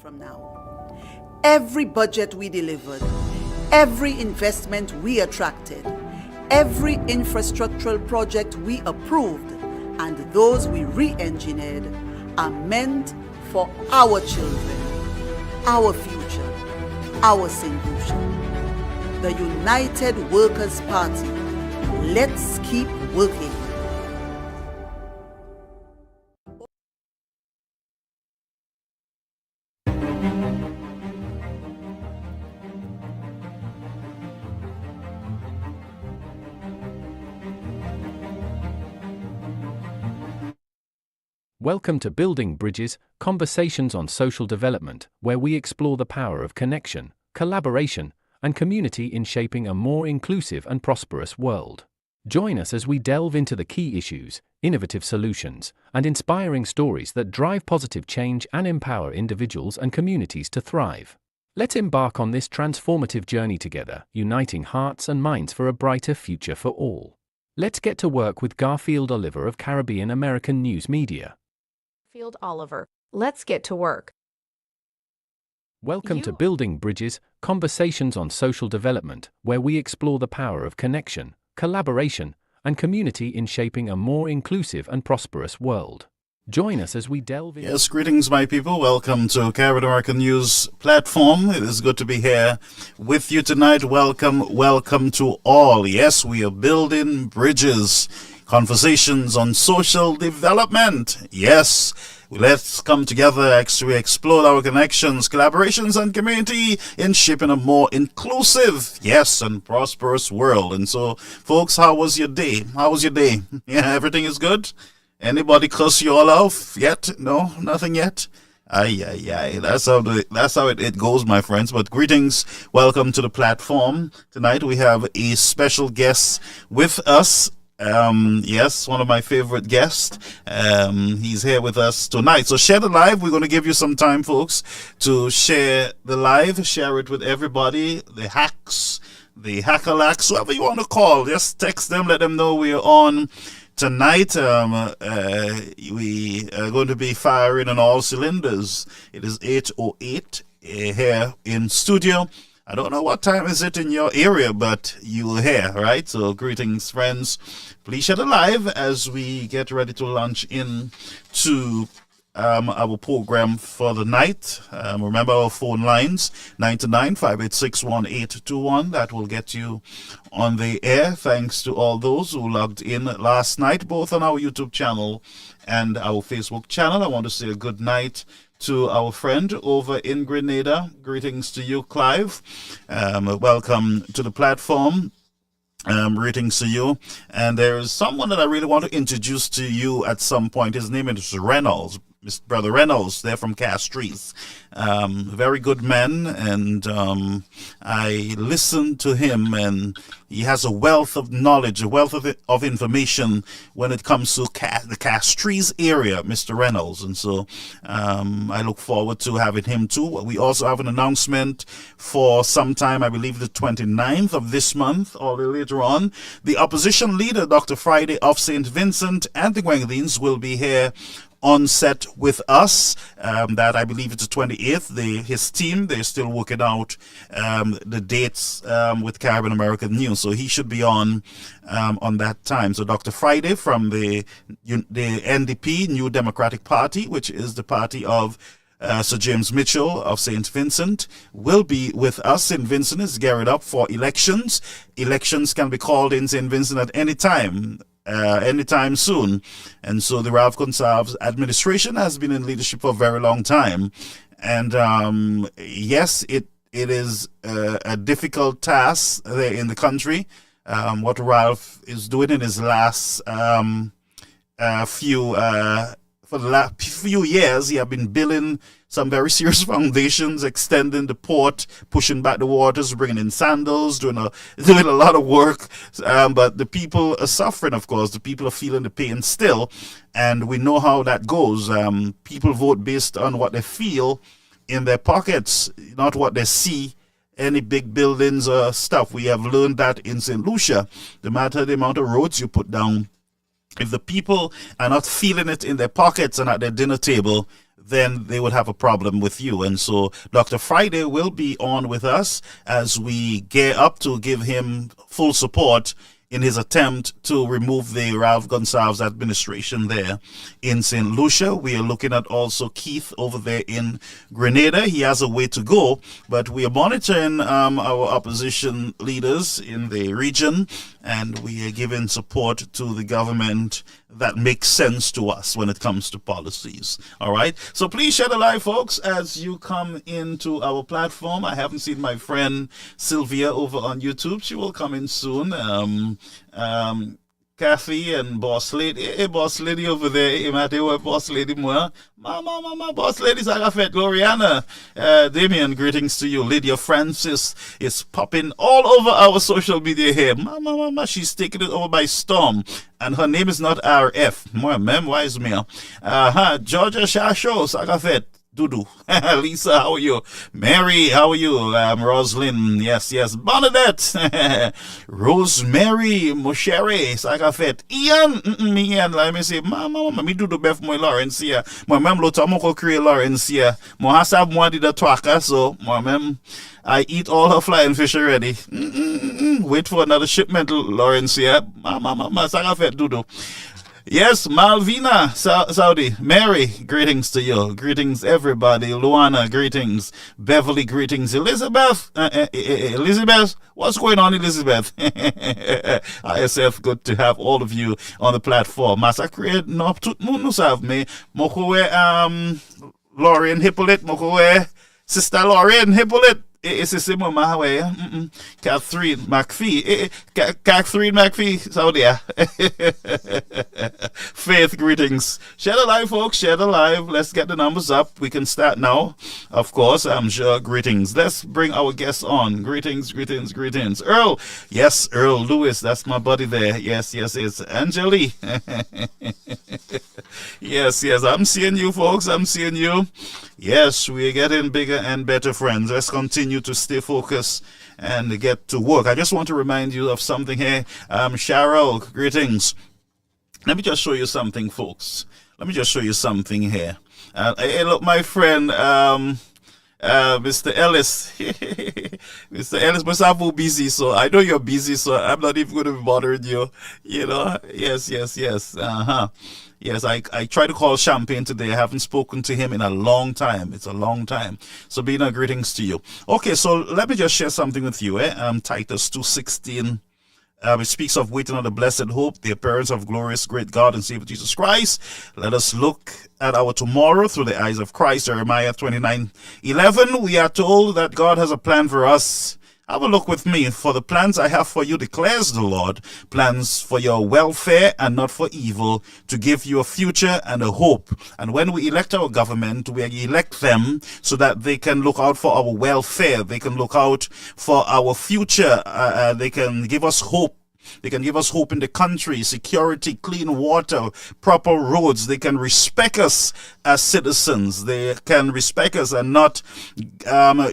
From now, every budget we delivered, every investment we attracted, every infrastructural project we approved, and those we re-engineered are meant for our children, our future, our St. Lucia. The United Workers' Party. Let's keep working. Welcome to Building Bridges, Conversations on Social Development, where we explore the power of connection, collaboration, and community in shaping a more inclusive and prosperous world. Join us as we delve into the key issues, innovative solutions, and inspiring stories that drive positive change and empower individuals and communities to thrive. Let's embark on this transformative journey together, uniting hearts and minds for a brighter future for all. Let's get to work with Garfield Oliver of Caribbean American News Media. Garfield Oliver, let's get to work. Welcome to Building Bridges, Conversations on Social Development, where we explore the power of connection, collaboration, and community in shaping a more inclusive and prosperous world. Join us as we delve into... Yes, greetings, my people. Welcome to Caribbean American News platform. It is good to be here with you tonight. Welcome to all. Yes, we are building bridges. Conversations on social development. Yes, let's come together as we explore our connections, collaborations, and community in shaping a more inclusive, yes, and prosperous world. And so, folks, how was your day? Yeah, everything is good? Anybody cuss you all off yet? No, nothing yet? Aye. That's how it goes, my friends. But greetings. Welcome to the platform. Tonight we have a special guest with us. Yes, one of my favorite guests. He's here with us tonight. So share the live. We're going to give you some time, folks, to share the live. Share it with everybody. The hacks, the hackalacks, whoever you want to call. Just text them. Let them know we're on tonight. We are going to be firing on all cylinders. It is 8:08 here in studio. I don't know what time is it in your area, but you will hear, right? So greetings, friends. Please share the live as we get ready to launch in to our program for the night. Remember our phone lines, 929-586-1821. That will get you on the air. Thanks to all those who logged in last night, both on our YouTube channel and our Facebook channel. I want to say a good night to our friend over in Grenada. Greetings to you, Clive. Welcome to the platform. Greetings to you. And there is someone that I really want to introduce to you at some point. His name is Reynolds. Mr. Brother Reynolds, they're from Castries. Very good man, and I listened to him, and he has a wealth of knowledge, a wealth of information when it comes to the Castries area, Mr. Reynolds. And so I look forward to having him too. We also have an announcement for sometime, I believe the 29th of this month, or later on. The opposition leader, Dr. Friday of St. Vincent and the Grenadines, will be here on set with us. That I believe it's the 28th. His team, they're still working out the dates with Caribbean American News, so he should be on that time. So Dr. Friday from the NDP, New Democratic Party, which is the party of Sir James Mitchell of St. Vincent, will be with us. St. Vincent is geared up for elections. Elections can be called in St. Vincent at any time. Anytime soon. And so the Ralph Gonsalves administration has been in leadership for a very long time. And yes, it is a difficult task there in the country. What Ralph is doing in his last for the last few years, he have been building some very serious foundations, extending the port, pushing back the waters, bringing in sandals, doing a lot of work. But the people are suffering, of course. The people are feeling the pain still. And we know how that goes. People vote based on what they feel in their pockets, not what they see. Any big buildings or stuff. We have learned that in St. Lucia. No matter the amount of roads you put down, if the people are not feeling it in their pockets and at their dinner table, then they would have a problem with you. And so Dr. Friday will be on with us as we gear up to give him full support in his attempt to remove the Ralph Gonsalves administration there in St. Lucia. We are looking at also Keith over there in Grenada. He has a way to go, but we are monitoring our opposition leaders in the region, and we are giving support to the government that makes sense to us when it comes to policies. All right. So please share the live, folks, as you come into our platform. I haven't seen my friend Sylvia over on YouTube. She will come in soon. Kathy and Boss Lady. Hey, Boss Lady over there. Hey, Matty, Boss Lady more. Mama, Boss Lady, Sagafet, Gloriana. Damien, greetings to you. Lydia Francis is popping all over our social media here. Mama, she's taking it over by storm. And her name is not RF. More wise me. Georgia Shasho, Sagafet. Dudu. Lisa, how are you? Mary, how are you? Roslyn, yes. Bernadette. Rosemary, Moshere, Sagafet. Ian, let me say, Mama, me do the best my Lawrence here. My mem lo tamoko create Lawrence here. Mo hasab mo di da twaka, so my mem, I eat all her flying fish already. Wait for another shipment, Lawrence here. Mama, Sagafet, Dudu. Yes, Malvina, Saudi. Mary, greetings to you. Greetings, everybody. Luana, greetings. Beverly, greetings. Elizabeth, Elizabeth, what's going on, Elizabeth? ISF, good to have all of you on the platform. Massacre, no, tout moun nou sav me. Mokowe, Lauren Hippolyte, Mokowe, Sister Lauren Hippolyte. Esse esse mama way. Catherine McPhee. Catherine McPhee. So there. Faith, greetings. Share the live, folks. Share the live. Let's get the numbers up. We can start now. Of course, I'm sure. Greetings. Let's bring our guests on. Greetings, greetings, greetings. Earl. Yes, Earl Lewis. That's my buddy there. Yes, yes, it's Angeli. Yes, yes. I'm seeing you, folks. I'm seeing you. Yes, we're getting bigger and better friends. Let's continue to stay focused and get to work. I just want to remind you of something here. Cheryl, greetings. Let me just show you something, folks. Let me just show you something here. Hey, look, my friend, Mr. Ellis. Mr. Ellis, but I'm busy, so I know you're busy, so I'm not even going to be bothering you. You know, yes, yes, yes. Yes, I tried to call Champagne today. I haven't spoken to him in a long time. It's a long time. So, Bina, greetings to you. Okay, so let me just share something with you. Titus 2:16. It speaks of waiting on the blessed hope, the appearance of glorious great God and Savior Jesus Christ. Let us look at our tomorrow through the eyes of Christ. Jeremiah 29:11. We are told that God has a plan for us. Have a look with me. For the plans I have for you, declares the Lord, plans for your welfare and not for evil, to give you a future and a hope. And when we elect our government, we elect them so that they can look out for our welfare. They can look out for our future. They can give us hope. They can give us hope in the country, security, clean water, proper roads. They can respect us as citizens. They can respect us and not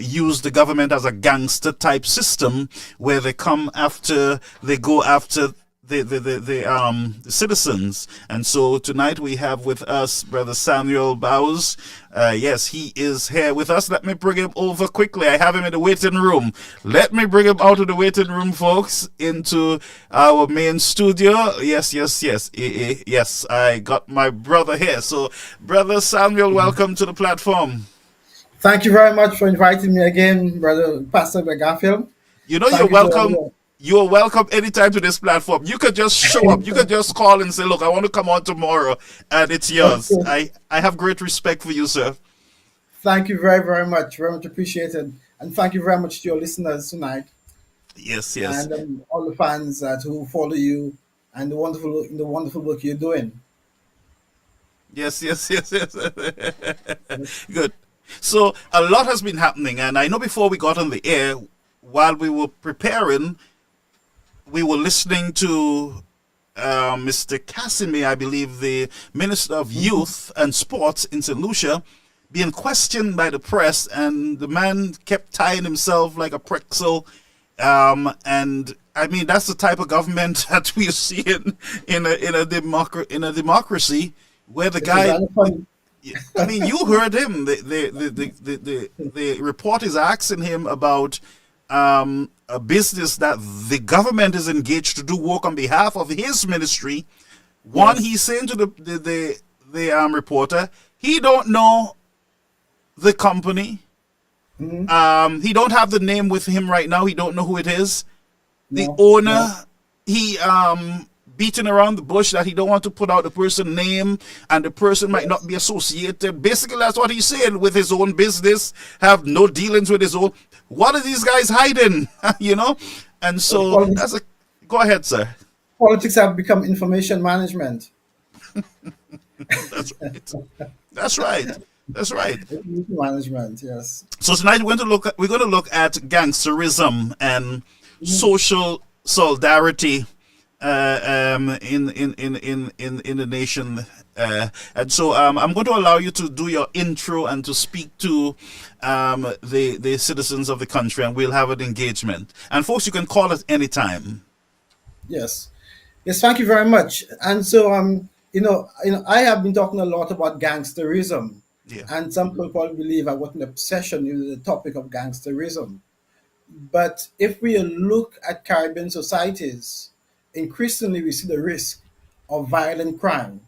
use the government as a gangster type system where they go after the citizens. And so tonight we have with us Brother Samuel Bowes. Yes, he is here with us. Let me bring him over quickly. I have him in the waiting room. Let me bring him out of the waiting room, folks, into our main studio. Yes, yes, yes. Yes, I got my brother here. So, Brother Samuel, welcome to the platform. Thank you very much for inviting me again, Brother Pastor Garfield. You know, you're Thank you welcome. to You're welcome anytime to this platform. You could just show up. You could just call and say, look, I want to come on tomorrow, and it's yours. Okay. I have great respect for you, sir. Thank you very, very much. Very much appreciated. And thank you very much to your listeners tonight Yes, yes. and all the fans who follow you and the wonderful work you're doing. Yes, yes, yes, yes. Good. So a lot has been happening, and I know before we got on the air, while we were preparing, we were listening to Mr. Casimir, I believe, the Minister of Youth and Sports in St. Lucia, being questioned by the press, and the man kept tying himself like a pretzel. And I mean, that's the type of government that we are seeing in a democracy, where the It's guy. rather funny. I mean, you heard him. The report is asking him about a business that the government is engaged to do work on behalf of his ministry. One, Yes. he's saying to the reporter, he don't know the company. He don't have the name with him right now. He don't know who it is. The No, owner, no. he beating around the bush that he don't want to put out the person name, and the person might not be associated. Basically, that's what he's saying, with his own business, have no dealings with his own. What are these guys hiding? You know? And so Politics, go ahead, sir. politics have become information management. That's right. That's right. That's right. Information management, yes. So tonight we're going to look at gangsterism and social solidarity in the nation. And so I'm going to allow you to do your intro and to speak to the citizens of the country, and we'll have an engagement. And folks, you can call us anytime. Yes. Yes, thank you very much. And so, I have been talking a lot about gangsterism, Yeah. and some people probably believe I've got an obsession with the topic of gangsterism. But if we look at Caribbean societies, increasingly we see the risk of violent crime,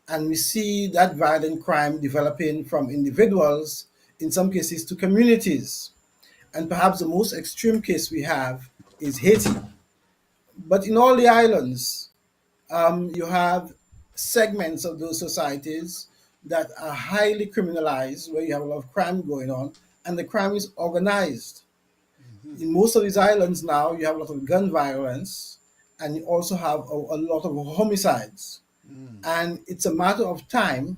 and we see that violent crime developing from individuals, in some cases, to communities. And perhaps the most extreme case we have is Haiti. But in all the islands, you have segments of those societies that are highly criminalized, where you have a lot of crime going on, and the crime is organized. In most of these islands now, you have a lot of gun violence, and you also have a lot of homicides. And it's a matter of time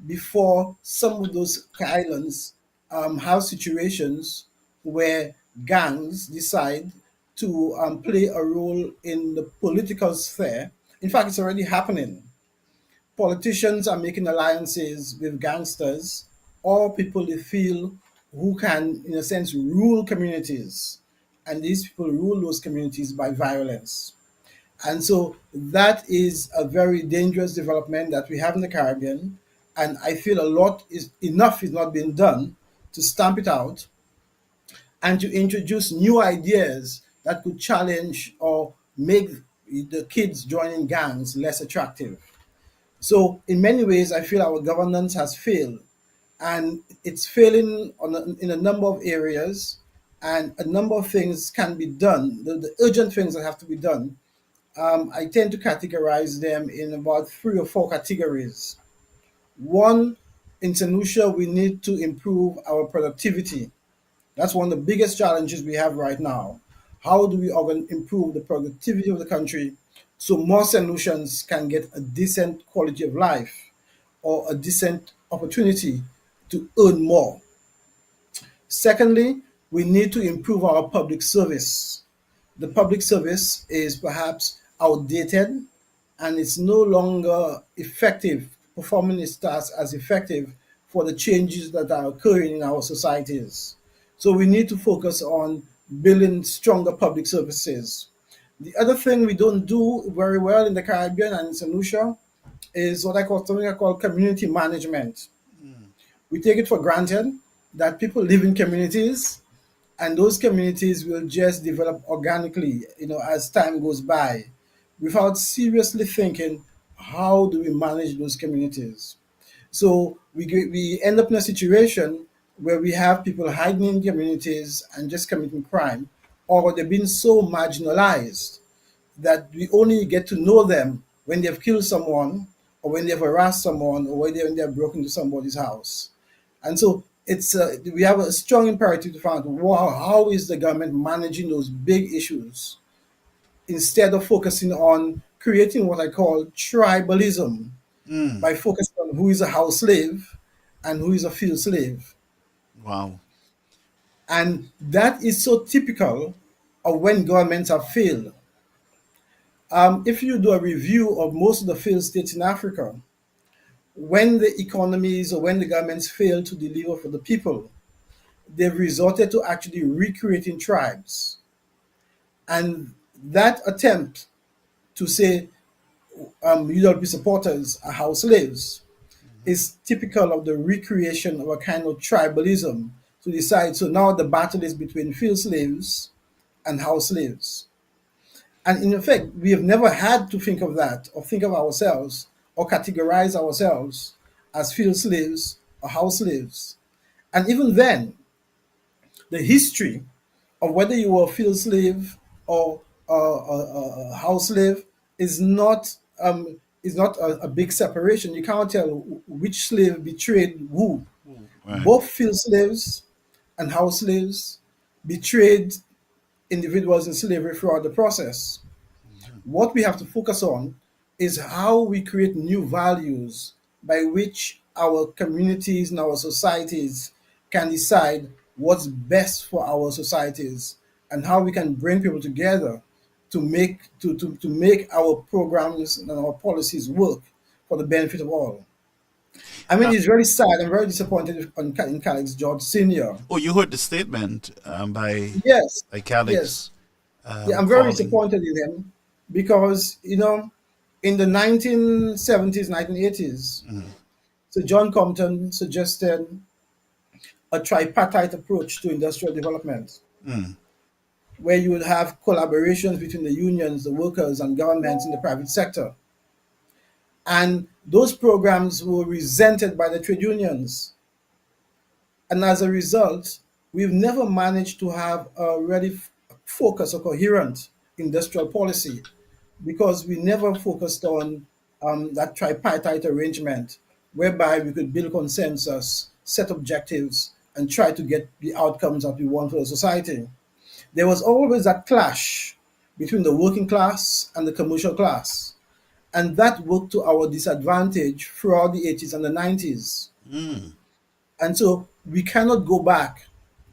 before some of those islands have situations where gangs decide to play a role in the political sphere. In fact, it's already happening. Politicians are making alliances with gangsters or people they feel who can, in a sense, rule communities. And these people rule those communities by violence. And so that is a very dangerous development that we have in the Caribbean. And I feel a lot is enough is not being done to stamp it out and to introduce new ideas that could challenge or make the kids joining gangs less attractive. So in many ways, I feel our governance has failed, and it's failing in a number of areas, and a number of things can be done. The urgent things that have to be done, I tend to categorize them in about three or four categories. One, in St. Lucia, we need to improve our productivity. That's one of the biggest challenges we have right now. How do we improve the productivity of the country so more St. Lucians can get a decent quality of life or a decent opportunity to earn more? Secondly, we need to improve our public service. The public service is perhaps outdated and it's no longer effective, performing its tasks as effective for the changes that are occurring in our societies. So we need to focus on building stronger public services. The other thing we don't do very well in the Caribbean and in St. Lucia is what I call something I call community management. We take it for granted that people live in communities and those communities will just develop organically, as time goes by, without seriously thinking how do we manage those communities. So we end up in a situation where we have people hiding in communities and just committing crime, or they've been so marginalized that we only get to know them when they've killed someone, or when they've harassed someone, or when they've broken into somebody's house. And so we have a strong imperative to find out, wow, how is the government managing those big issues instead of focusing on creating what I call tribalism by focusing on who is a house slave and who is a field slave. Wow. And that is so typical of when governments have failed. If you do a review of most of the failed states in Africa, when the economies or when the governments fail to deliver for the people, they've resorted to actually recreating tribes. And that attempt to say UWP supporters are house slaves is typical of the recreation of a kind of tribalism to decide. So now the battle is between field slaves and house slaves. And in effect, we have never had to think of that or think of ourselves or categorize ourselves as field slaves or house slaves. And even then, the history of whether you were a field slave or a house slave is not a big separation. You can't tell which slave betrayed who. Right. Both field slaves and house slaves betrayed individuals in slavery throughout the process. What we have to focus on is how we create new values by which our communities and our societies can decide what's best for our societies and how we can bring people together to make our programs and our policies work for the benefit of all. I mean, it's very sad. I'm very disappointed in Calix George Sr. Oh, you heard the statement Yes, by yes. Calix Yeah, I'm very calling. disappointed in him because, in the 1970s, 1980s, Sir John Compton suggested a tripartite approach to industrial development, where you would have collaborations between the unions, the workers, and governments in the private sector. And those programs were resented by the trade unions. And as a result, we've never managed to have a really focused or coherent industrial policy because we never focused on that tripartite arrangement whereby we could build consensus, set objectives, and try to get the outcomes that we want for the society. there was always a clash between the working class and the commercial class. And that worked to our disadvantage throughout the 80s and the 90s. And so we cannot go back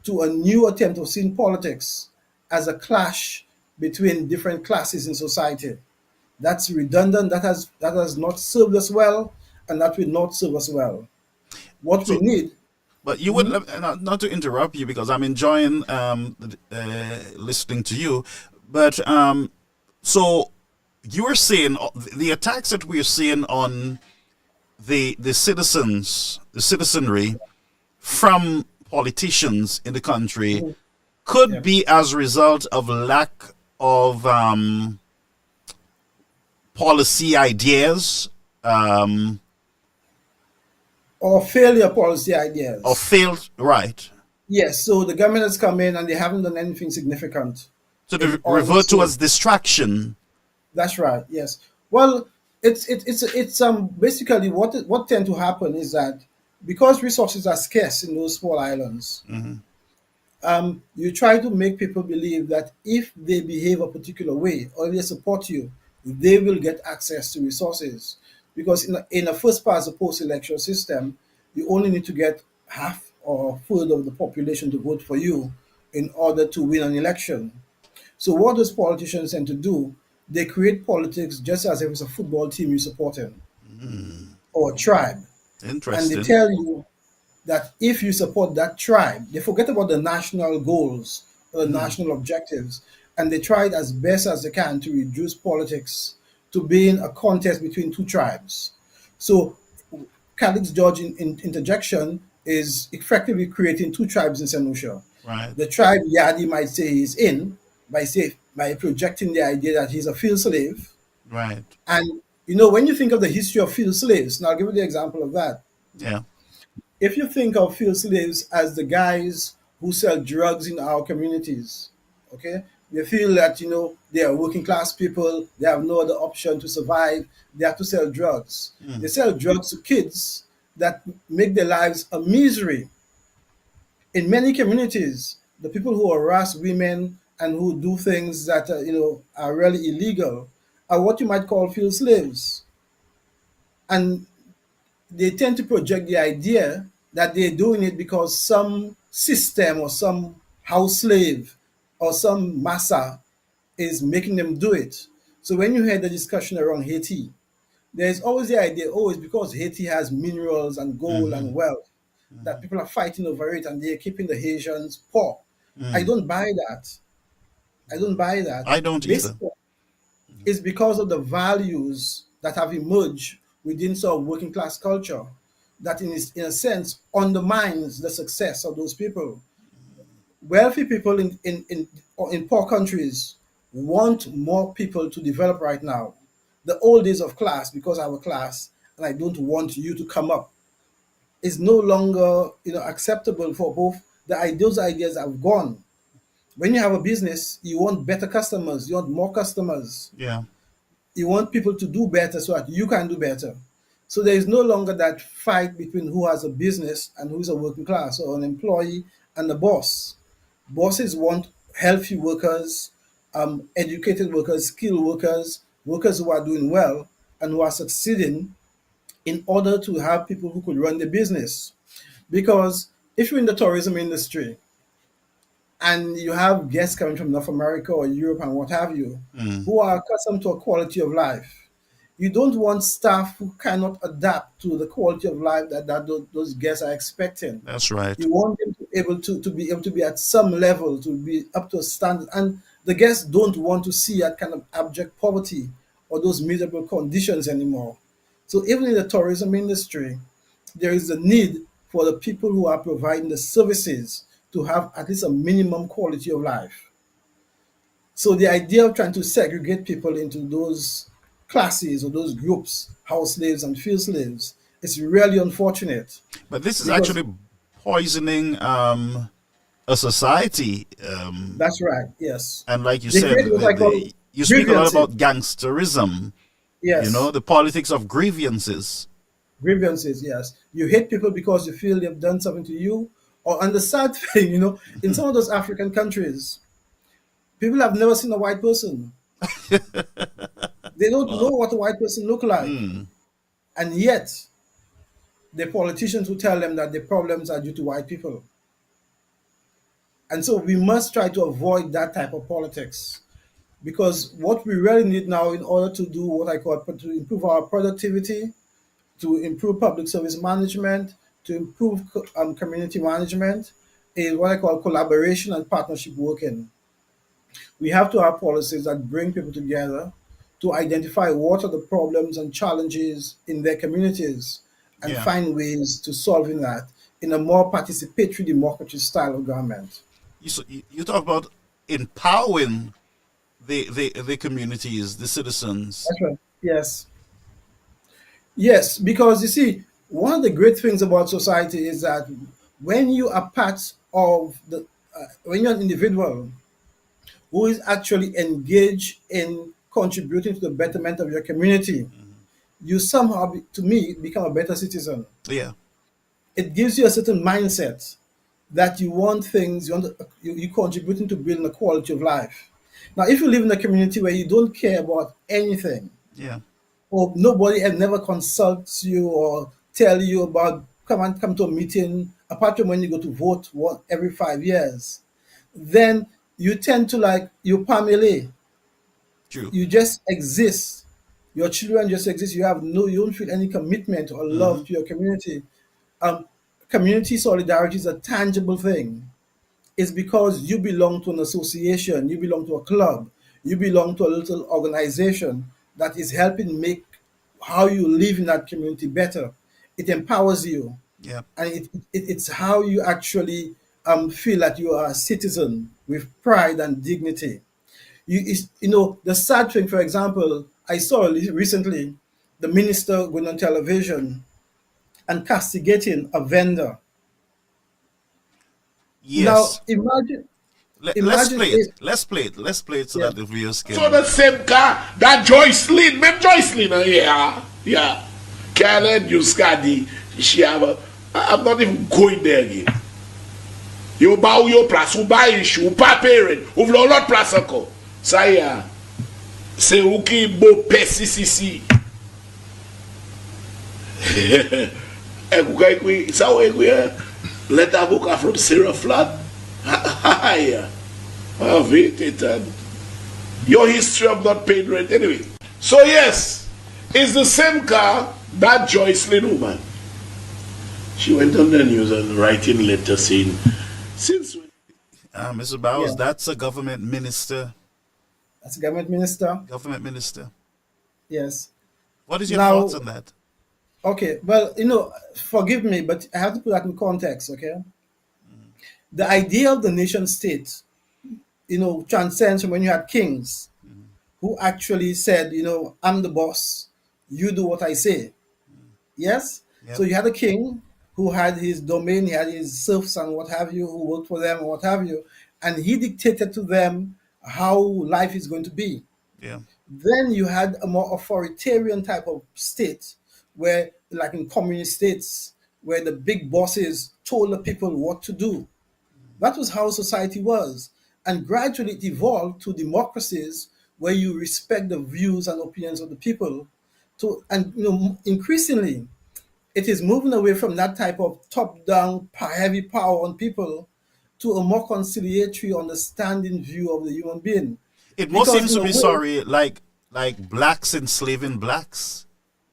to a new attempt of seeing politics as a clash between different classes in society. That's redundant, that has not served us well, and that will not serve us well. What we So, need. but you would not to interrupt you because I'm enjoying listening to you. But so you were saying the attacks that we're seeing on the citizens, the citizenry from politicians in the country could Yeah. be as a result of lack of policy ideas, Or failure policy or ideas. failed right. Yes, so the government has come in and they haven't done anything significant So they in order revert to to. as distraction. That's right. Yes. Well, it's basically what tend to happen is that because resources are scarce in those small islands, you try to make people believe that if they behave a particular way or if they support you, they will get access to resources. Because in a first past the post election system, you only need to get half or a third of the population to vote for you in order to win an election. So what those politicians tend to do, they create politics just as if it's a football team you're supporting or a tribe. And they Interesting. tell you that if you support that tribe, they forget about the national goals or the national objectives, and they try it as best as they can to reduce politics to being a contest between two tribes. So Khaled's George interjection is effectively creating two tribes in St. Lucia. Right. The tribe Yadi might say he's in by projecting the idea that he's a field slave. Right. And when you think of the history of field slaves, and I'll give you the example of that. Yeah. If you think of field slaves as the guys who sell drugs in our communities, okay, they feel that they are working class people, they have no other option to survive, they have to sell drugs. They sell drugs to kids that make their lives a misery. In many communities, the people who harass women and who do things that are really illegal are what you might call field slaves, and they tend to project the idea that they're doing it because some system or some house slave or some massa is making them do it. So when you hear the discussion around Haiti, there's always the idea, oh, it's because Haiti has minerals and gold and wealth that people are fighting over it and they're keeping the Haitians poor. I don't buy that. I don't buy that. I don't either. Basically, it's because of the values that have emerged within sort of working class culture that in a sense undermines the success of those people. Wealthy people in poor countries want more people to develop right now. The old days of class, because I have a class and I don't want you to come up, is no longer acceptable for both. Those ideas have gone. When you have a business, you want better customers, you want more customers, Yeah. you want people to do better so that you can do better. So there is no longer that fight between who has a business and who's a working class or an employee and the boss. Bosses want healthy workers, educated workers, skilled workers, workers who are doing well and who are succeeding in order to have people who could run the business. Because if you're in the tourism industry and you have guests coming from North America or Europe and what have you, who are accustomed to a quality of life, you don't want staff who cannot adapt to the quality of life that those guests are expecting. That's right. You want them to be at some level, to be up to a standard. And the guests don't want to see that kind of abject poverty or those miserable conditions anymore. So even in the tourism industry, there is a need for the people who are providing the services to have at least a minimum quality of life. So the idea of trying to segregate people into those classes or those groups, house slaves and field slaves, is really unfortunate But this is because actually poisoning a society. that's right. Yes, And like you they said, create what I call you speak a lot grievances. about gangsterism. Yes, The politics of grievances. grievances. Yes, you hate people because you feel they've done something to you. Or and the sad thing, in some of those African countries, People have never seen a white person. They don't know what a white person look like. And yet, the politicians will tell them that the problems are due to white people. And so we must try to avoid that type of politics. Because what we really need now in order to do what I call to improve our productivity, to improve public service management, to improve community management, is what I call collaboration and partnership working. We have to have policies that bring people together to identify what are the problems and challenges in their communities and Yeah. find ways to solving that in a more participatory democracy style of government. You talk about empowering the communities, the citizens. That's right. Yes. Yes, because you see, one of the great things about society is that when you are part of when you're an individual who is actually engaged in contributing to the betterment of your community, you somehow, to me, become a better citizen. Yeah. It gives you a certain mindset that you want things, you're contributing to building a quality of life. Now, if you live in a community where you don't care about anything, Yeah. or nobody has never consults you or tell you about come to a meeting apart from when you go to vote every 5 years, then you tend to like you family. True. You just exist. Your children just exist. You don't feel any commitment or love to your community. Um, Community solidarity is a tangible thing. It's because you belong to an association, you belong to a club, you belong to a little organization that is helping make how you live in that community better. It empowers you, Yeah. and it's how you actually feel that you are a citizen with pride and dignity. The sad thing, for example, I saw recently the minister going on television and castigating a vendor. Now Yes. Let's imagine play it. if Let's play it. Let's play it so yeah. that the viewers So the can. same car that Joycelyn, même Joycelyn, yeah. Karen Yuskadi, she have a, I'm not even going there again. You bow your place, you buy issue, you pas parent, you v'lon l'autre place encore. Ça y est, c'est ou qui beau pessi. Ça ou écoute, let avocat from Sarah Flat. Yeah. Wait, your history of not paying rent anyway. So yes, it's the same car that Joycelyn woman. She went on the news and writing letters saying, since when Mr. Bowers, Yeah. that's a government minister. as a government minister, Government minister. yes. What is your Now, thoughts on that? okay, well, forgive me, but I have to put that in context, okay? The idea of the nation state, transcends from when you had kings who actually said, I'm the boss, you do what I say. Yes? Yep. So you had a king who had his domain, he had his serfs and what have you, who worked for them and what have you, and he dictated to them how life is going to be. Yeah. Then you had a more authoritarian type of state where, like in communist states, where the big bosses told the people what to do. That was how society was. And gradually it evolved to democracies where you respect the views and opinions of the people. And increasingly, it is moving away from that type of top-down, heavy power on people to a more conciliatory, understanding view of the human being. It most Because seems in to a be way- sorry, like blacks enslaving blacks.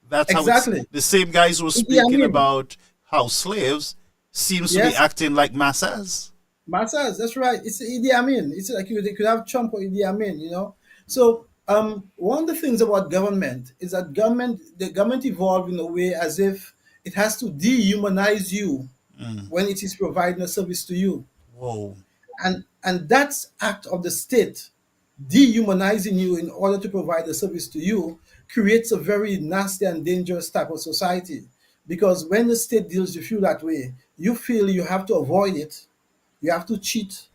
That's how Exactly. it's the same guys who were Yeah, I speaking mean- about how slaves seems to Yes. be acting like masses. Matters, that's right. It's Idi Amin. It's like you could have Trump or Idi Amin. So one of the things about government is that the government evolved in a way as if it has to dehumanize you when it is providing a service to you. Whoa. And that act of the state dehumanizing you in order to provide a service to you creates a very nasty and dangerous type of society. Because when the state deals with you that way, you feel you have to avoid it, you have to cheat,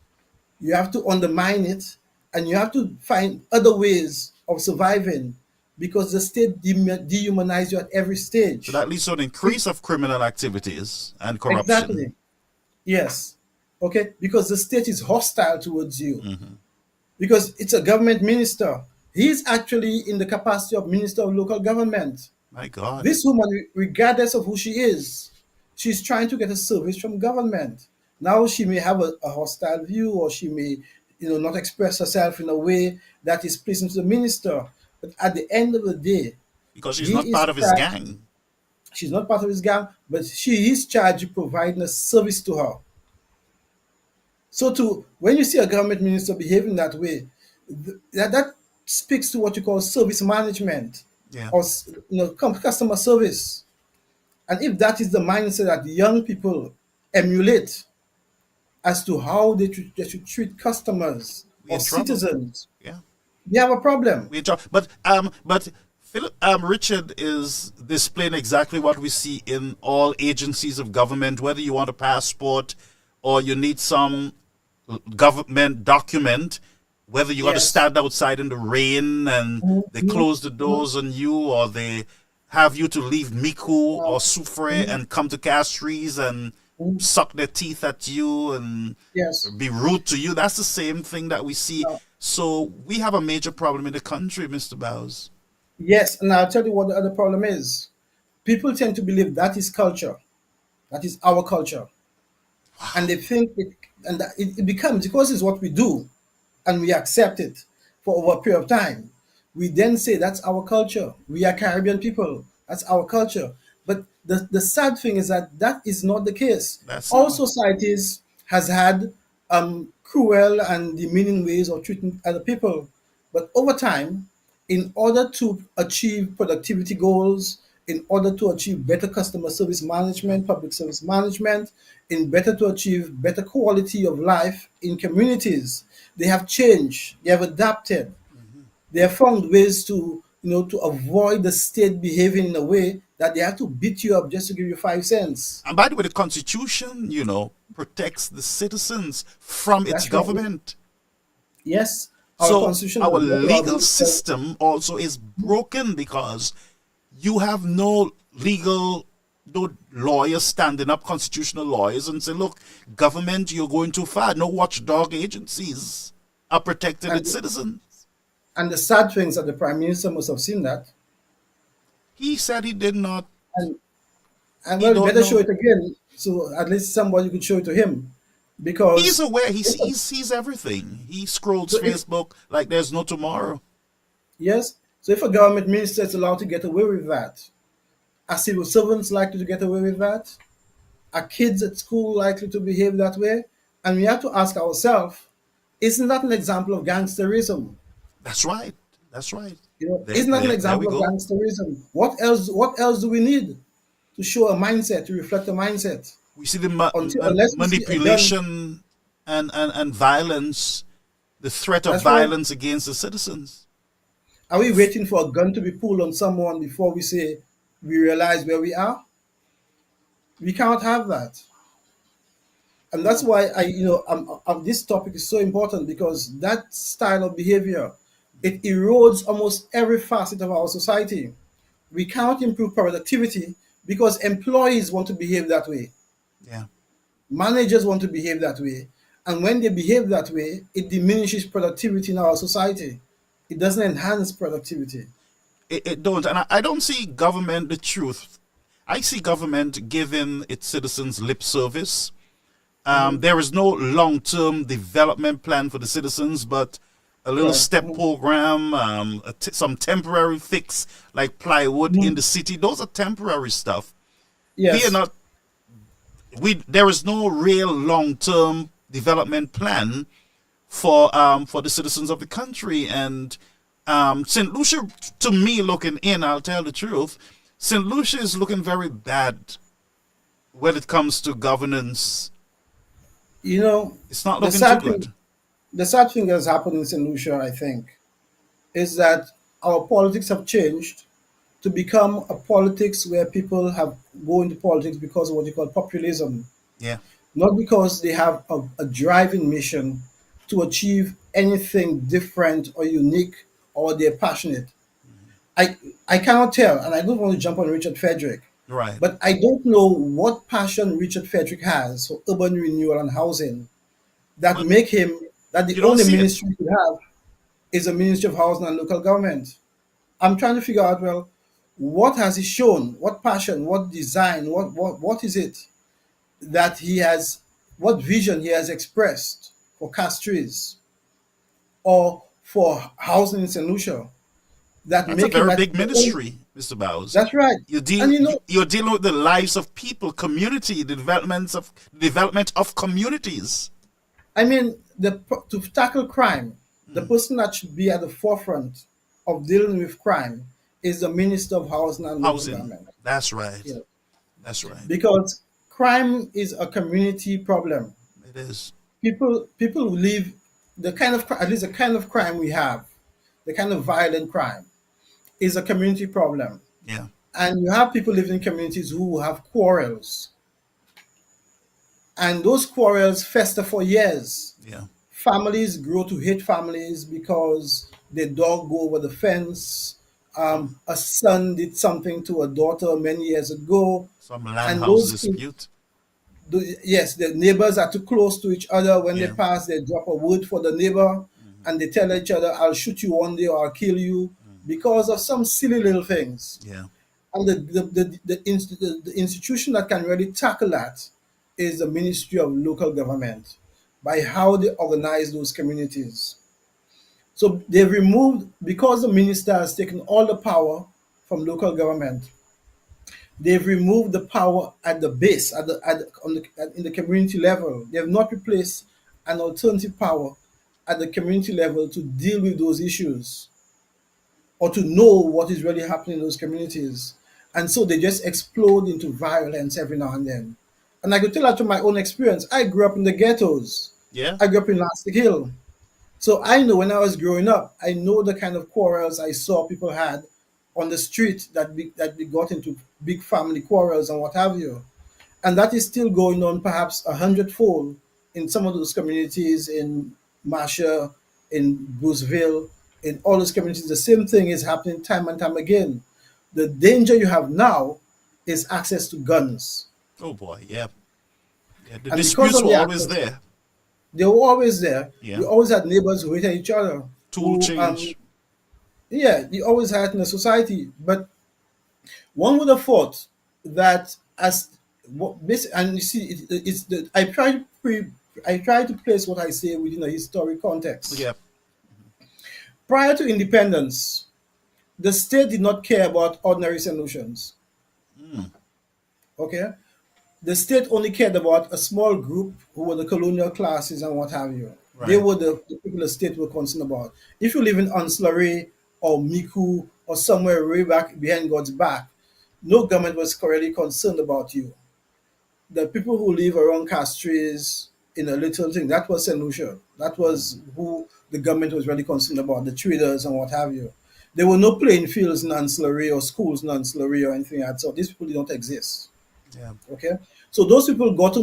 you have to undermine it, and you have to find other ways of surviving because the state dehumanizes you at every stage. So that leads to an increase of criminal activities and corruption. Exactly. Yes. Okay. Because the state is hostile towards you. because it's a government minister. He's actually in the capacity of minister of local government. My God. This woman, regardless of who she is, she's trying to get a service from government. Now she may have a hostile view, or she may, not express herself in a way that is pleasing to the minister. But at the end of the day, Because she's not he is part of his charged. gang. She's not part of his gang, but she is charged with providing a service to her. So, to when you see a government minister behaving that way, that speaks to what you call service management, Yeah. or customer service. And if that is the mindset that young people emulate as to how they should treat customers We or in trouble. citizens, Yeah. we have a problem. We in trouble. But Philip, Richard is displaying exactly what we see in all agencies of government, whether you want a passport or you need some government document, whether you got to Yes. stand outside in the rain and they close the doors on you, or they have you to leave Miku or Soufre and come to Castries and suck their teeth at you and Yes. be rude to you. That's the same thing that we see. So we have a major problem in the country, Mr. Bowes. Yes. And I'll tell you what the other problem is. People tend to believe that is culture. That is our culture. And they think it becomes, because it's what we do and we accept it for over a period of time. We then say that's our culture. We are Caribbean people. That's our culture. But the sad thing is that that is not the case. That's All not. societies has had cruel and demeaning ways of treating other people. But over time, in order to achieve productivity goals, in order to achieve better customer service management, public service management, in better to achieve better quality of life in communities, they have changed, they have adapted, they have found ways to avoid the state behaving in a way that they have to beat you up just to give you 5 cents. And by the way, the Constitution, protects the citizens from its That's right. government. Yes, our So constitution our does not allow legal system also is broken because you have no lawyers standing up, constitutional lawyers, and say, look, government, you're going too far. No watchdog agencies are protecting and, its citizens. and the sad thing is that the prime minister must have seen that. He said he did not. And and He well, don't better show know. it again, so at least somebody could show it to him, He's because aware. He sees everything. He scrolls so if Facebook like there's no tomorrow. yes, so if a government minister is allowed to get away with that, are civil servants likely to get away with that? Are kids at school likely to behave that way? And we have to ask ourselves, isn't that an example of gangsterism? That's right. That's right. Isn't that an There we example of go. gangsterism? What else do we need to show a mindset, to reflect a mindset? We see the Unless we see a gun. manipulation and violence, the threat of That's right. violence against the citizens. Are we waiting for a gun to be pulled on someone before we say we realize where we are? We can't have that. And that's why this topic is so important, because that style of behavior, it erodes almost every facet of our society. We can't improve productivity because employees want to behave that way. Yeah. Managers want to behave that way. And when they behave that way, it diminishes productivity in our society. It doesn't enhance productivity. It don't. And I don't see government, the truth. I see government giving its citizens lip service. There is no long-term development plan for the citizens, but a little Right. step program, some temporary fix like plywood in the city. Those are temporary stuff. We are Yes. not. There is no real long-term development plan for the citizens of the country. And St. Lucia, to me, looking in, I'll tell the truth, St. Lucia is looking very bad when it comes to governance. You know, It's not the looking too sad good. thing, the sad thing that's happened in St. Lucia, I think, is that our politics have changed to become a politics where people have go into politics because of what you call populism, Yeah. not because they have a driving mission to achieve anything different or unique, or they're passionate. I I cannot tell, and I don't want to jump on Richard Frederick, Right. but I don't know what passion Richard Frederick has for urban renewal and housing that Well, make him that the You don't only see it. ministry we have is a Ministry of Housing and Local Government. I'm trying to figure out, well, what has he shown? What passion? What design? What is it that he has? What vision he has expressed for Castries or for housing in St. Lucia that That's a make him very at big the only, ministry, Mr. Bowes. that's right. And You're dealing with the lives of people, community, the development of communities. I mean, to tackle crime, the person that should be at the forefront of dealing with crime is the Minister of Housing and Local Housing. Government. That's right. Yeah. That's right. Because crime is a community problem. It is. People who live at least the kind of crime we have, the kind of violent crime, is a community problem. Yeah. And you have people living in communities who have quarrels, and those quarrels fester for years. Yeah. Families grow to hate families because the dog go over the fence. A son did something to a daughter many years ago, Some land and house dispute. yes, the neighbors are too close to each other. When they Yeah. pass, they drop a word for the neighbor, and they tell each other, "I'll shoot you one day or I'll kill you," because of some silly little things. Yeah. And the institution that can really tackle that is the Ministry of Local Government, by how they organize those communities. So they've removed, because the minister has taken all the power from local government, they've removed the power at the base, in the community level. They have not replaced an alternative power at the community level to deal with those issues or to know what is really happening in those communities. And so they just explode into violence every now and then. And I could tell that from my own experience. I grew up in the ghettos. Yeah. I grew up in Lastic Hill. So I know when I was growing up, I know the kind of quarrels I saw people had on the street, that we got into big family quarrels and what have you. And that is still going on, perhaps 100-fold in some of those communities in Marcia, in Bruceville, in all those communities. The same thing is happening time and time again. The danger you have now is access to guns. Oh boy. Yeah. Yeah. The And because disputes of were the always access, there. they were always there. Yeah. You always had neighbors who hated each other. Tool Who, change. yeah, you always had it in a society. But one would have thought that and you see, it's the I try to place what I say within a historic context. Yeah. Prior to independence, the state did not care about ordinary solutions. Okay, the state only cared about a small group who were the colonial classes and what have you. They Right. were the people the state were concerned about. If you live in Anslare or Miku or somewhere way back behind God's back, no government was really concerned about you. The people who live around Castries in a little thing, that was St. Lucia. That was who the government was really concerned about, the traders and what have you. There were no playing fields in Anslare or schools in Anslare or anything like that. So these people did not exist. Yeah. Okay, so those people got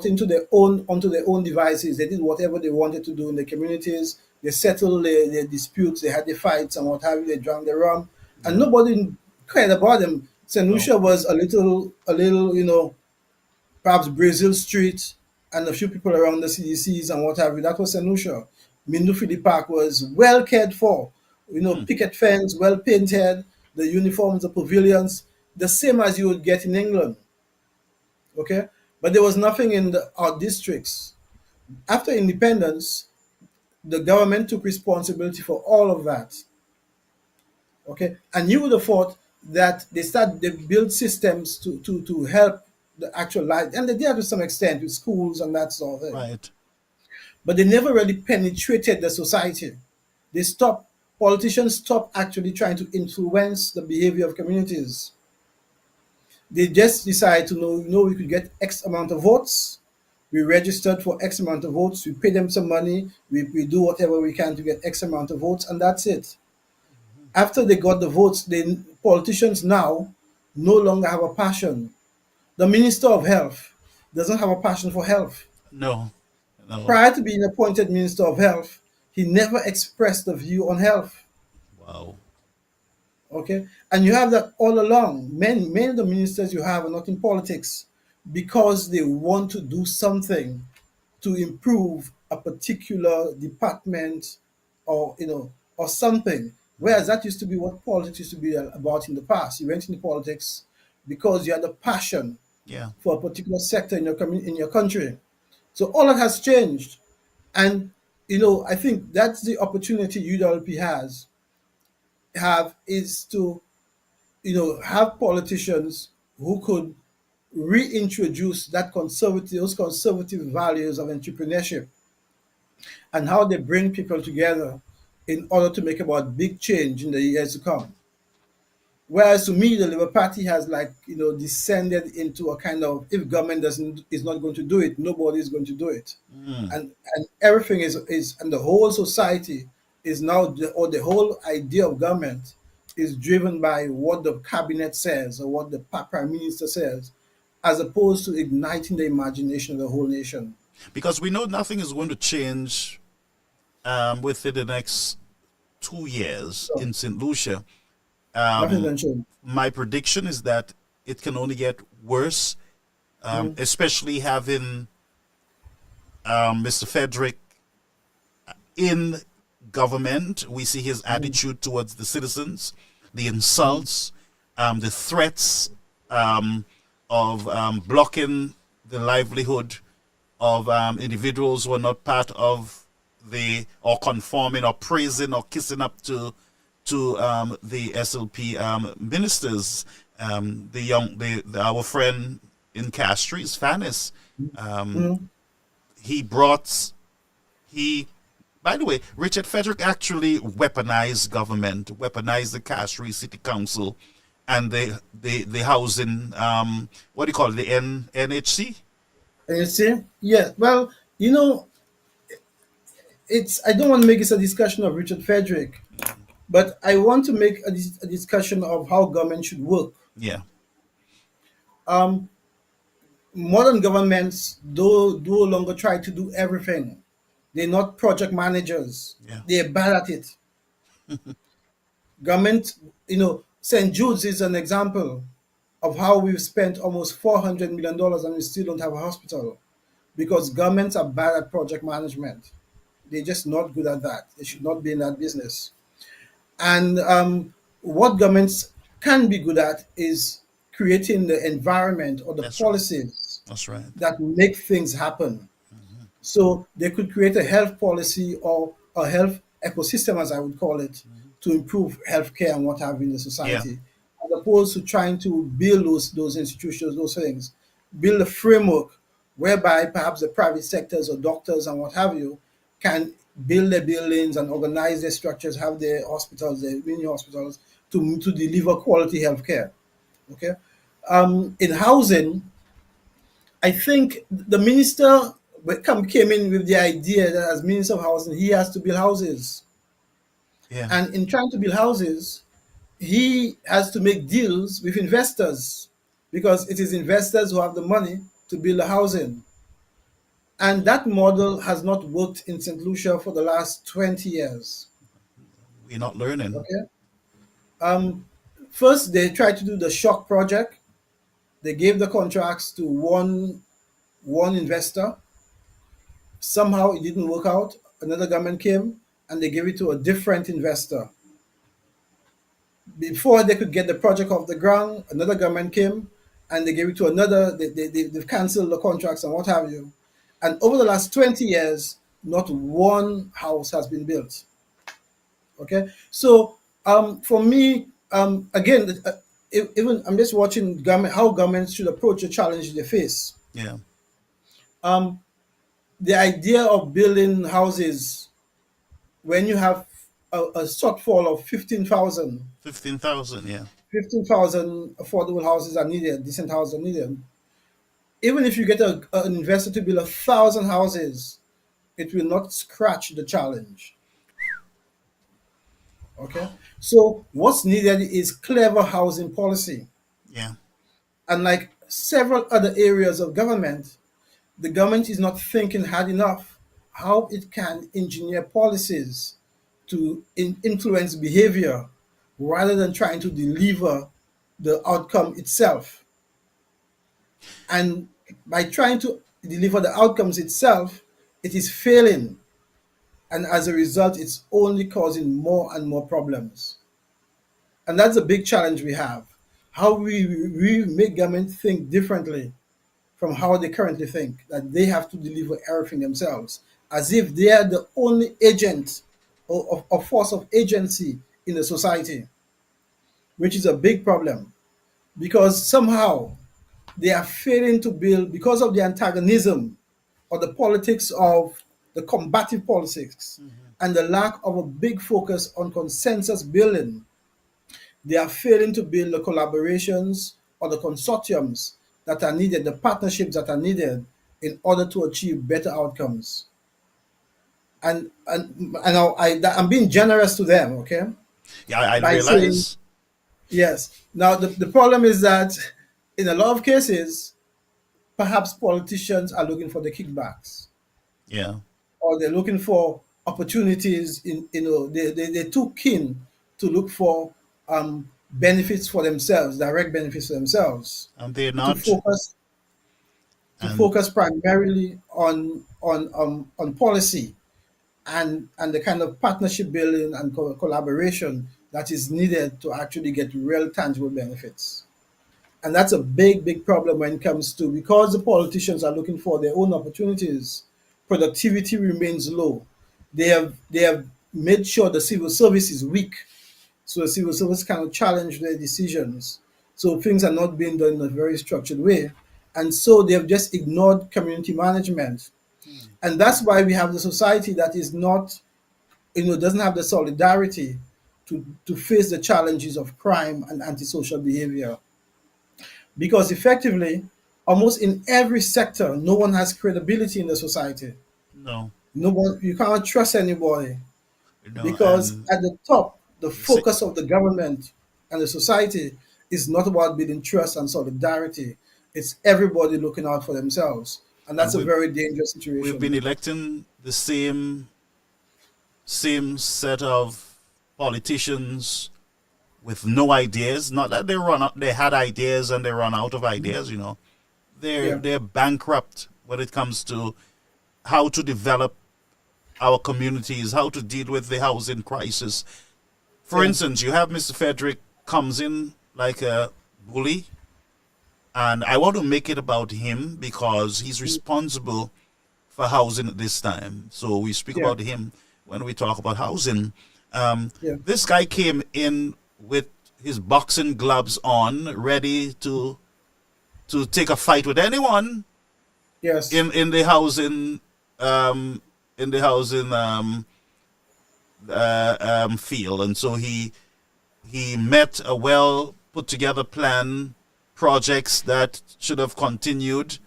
into their own onto their own devices. They did whatever they wanted to do in the communities. They settled their disputes. They had their fights and what have you. They drank their rum, and nobody cared about them. St. Lucia was a little, perhaps Brazil Street and a few people around the CDCs and what have you. That was St. Lucia. Mindufili Park was well cared for. Picket fence, well painted. The uniforms, the pavilions, the same as you would get in England. Okay, but there was nothing in our districts. After independence, the government took responsibility for all of that. Okay, and you would have thought that they built systems to help the actual life, and they did to some extent with schools and that sort of thing. Right. But they never really penetrated the society. They stopped. Politicians stopped actually trying to influence the behavior of communities. They just decided to know, we could get X amount of votes. We registered for X amount of votes. We pay them some money. We do whatever we can to get X amount of votes, and that's it. After they got the votes, politicians now no longer have a passion. The Minister of Health doesn't have a passion for health. No. No. Prior to being appointed Minister of Health, he never expressed a view on health. Wow. Okay, and you have that all along. Many of the ministers you have are not in politics because they want to do something to improve a particular department, or or something. Whereas that used to be what politics used to be about in the past. You went into politics because you had a passion Yeah. for a particular sector in your in your country. So all that has changed, and I think that's the opportunity UWP have is to have politicians who could reintroduce those conservative values of entrepreneurship, and how they bring people together in order to make about big change in the years to come. Whereas to me, the Labour Party has descended into a kind of, if government doesn't is not going to do it, nobody is going to do it, and everything is and the whole society is now or the whole idea of government is driven by what the cabinet says or what the prime minister says, as opposed to igniting the imagination of the whole nation. Because we know nothing is going to change within the next 2 years So in St. Lucia. nothing can change. My prediction is that it can only get worse, especially having Mr. Frederick in government. We see his attitude towards the citizens, the insults, the threats of blocking the livelihood of individuals who are not part of or conforming or praising or kissing up to the SLP ministers. Our friend in Castries, Fannis, he brought he. By the way, Richard Frederick actually weaponized government, weaponized the Castries City Council, and the housing. What do you call it? The NHC. And you see, yeah. Well, it's. I don't want to make this a discussion of Richard Frederick, but I want to make a discussion of how government should work. Yeah. Modern governments do no longer try to do everything. They're not project managers. Yeah. They're bad at it. Government, St. Jude's is an example of how we've spent almost $400 million and we still don't have a hospital, because governments are bad at project management. They're just not good at that. They should not be in that business. And what governments can be good at is creating the environment or the That's right. policies That's right. that make things happen. So they could create a health policy or a health ecosystem, as I would call it, to improve healthcare and what have you in the society, as opposed to trying to build those institutions, those things, build a framework whereby perhaps the private sectors or doctors and what have you can build their buildings and organize their structures, have their hospitals, their mini hospitals, to deliver quality healthcare. Okay, in housing, I think the minister came in with the idea that as Minister of Housing, he has to build houses. Yeah. And in trying to build houses, he has to make deals with investors, because it is investors who have the money to build the housing. And that model has not worked in St. Lucia for the last 20 years. We're not learning. Okay. First, they tried to do the shock project. They gave the contracts to one investor. Somehow it didn't work out. Another government came and they gave it to a different investor. Before they could get the project off the ground, another government came and they gave it to another. They've canceled the contracts and what have you. And over the last 20 years, not one house has been built. Okay. So for me, again, even I'm just watching how governments should approach the challenge they face. Yeah. The idea of building houses when you have a shortfall of 15,000 Yeah. 15,000 affordable houses are needed, decent houses are needed. Even if you get an investor to build 1,000 houses, it will not scratch the challenge. Okay, so what's needed is clever housing policy. Yeah. And like several other areas of government, the government is not thinking hard enough how it can engineer policies to influence behavior rather than trying to deliver the outcome itself. And by trying to deliver the outcomes itself, It is failing, and as a result, it's only causing more and more problems. And that's a big challenge we have. How we make government think differently from how they currently think, that they have to deliver everything themselves, as if they are the only agent or force of agency in the society, which is a big problem because somehow they are failing to build, because of the antagonism or the politics of the combative politics and the lack of a big focus on consensus building. They are failing to build the collaborations or the consortiums that are needed, the partnerships that are needed in order to achieve better outcomes. I'm being generous to them, okay, Yeah, I by saying realize. yes. Now the problem is that in a lot of cases, perhaps politicians are looking for the kickbacks, Yeah, or they're looking for opportunities in, they're too keen to look for benefits for themselves, direct benefits for themselves, and they're to not. focus And primarily on policy and the kind of partnership building and collaboration that is needed to actually get real tangible benefits. And that's a big problem when it comes to, because the politicians are looking for their own opportunities, productivity remains low. They have made sure the civil service is weak, so the civil service cannot challenge their decisions. So things are not being done in a very structured way. And so they have just ignored community management. And that's why we have the society that is not, doesn't have the solidarity to face the challenges of crime and antisocial behavior. Because effectively, almost in every sector, no one has credibility in the society. no, No one, you cannot trust anybody, because and at the top, the you see, focus of the government and the society is not about building trust and solidarity. It's everybody looking out for themselves, and and that's a very dangerous we've been situation. electing the same set of politicians with no ideas. Not that they had ideas and they run out of ideas. They're Yeah. they're bankrupt when it comes to how to develop our communities, how to deal with the housing crisis. For Yeah. instance, you have Mr. Frederick comes in like a bully, and I want to make it about him because he's responsible for housing at this time. So we speak Yeah. about him when we talk about housing. Yeah. This guy came in with his boxing gloves on, ready to take a fight with anyone Yes. in the housing um, in the housing field, and so he met a well put together plan, projects that should have continued.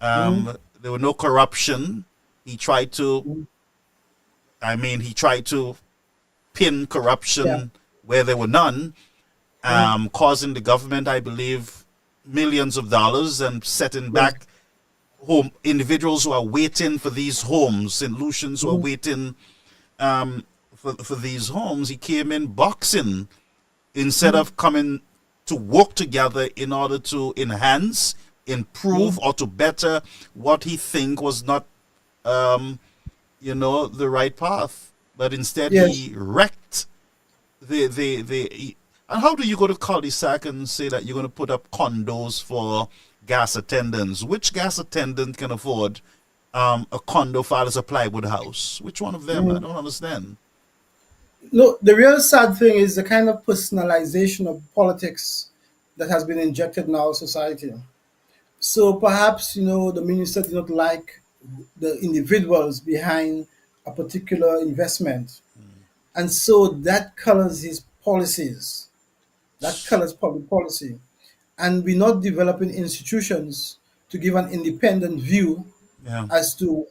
Mhm. There were no corruption. He tried to, Mhm. he tried to pin Yeah. corruption where there were none, Mhm. causing the government, I believe, millions of dollars and setting Yes. back home individuals who are waiting for these homes, St. Lucians who are Mhm. waiting for these homes. He came in boxing instead Mhm. of coming to work together in order to enhance, improve, Mhm. or to better what he think was not, the right path. But instead, Yes. he wrecked and how do you go to cul-de-sac and say that you're going to put up condos for gas attendants? Which gas attendant can afford a condo file as a plywood house? Which one of them? I Mhm. don't understand. No, the real sad thing is the kind of personalization of politics that has been injected in our society. So perhaps, the minister did not like the individuals behind a particular investment. And so that colors his policies, that colors public policy. And we're not developing institutions to give an independent view Yeah. as to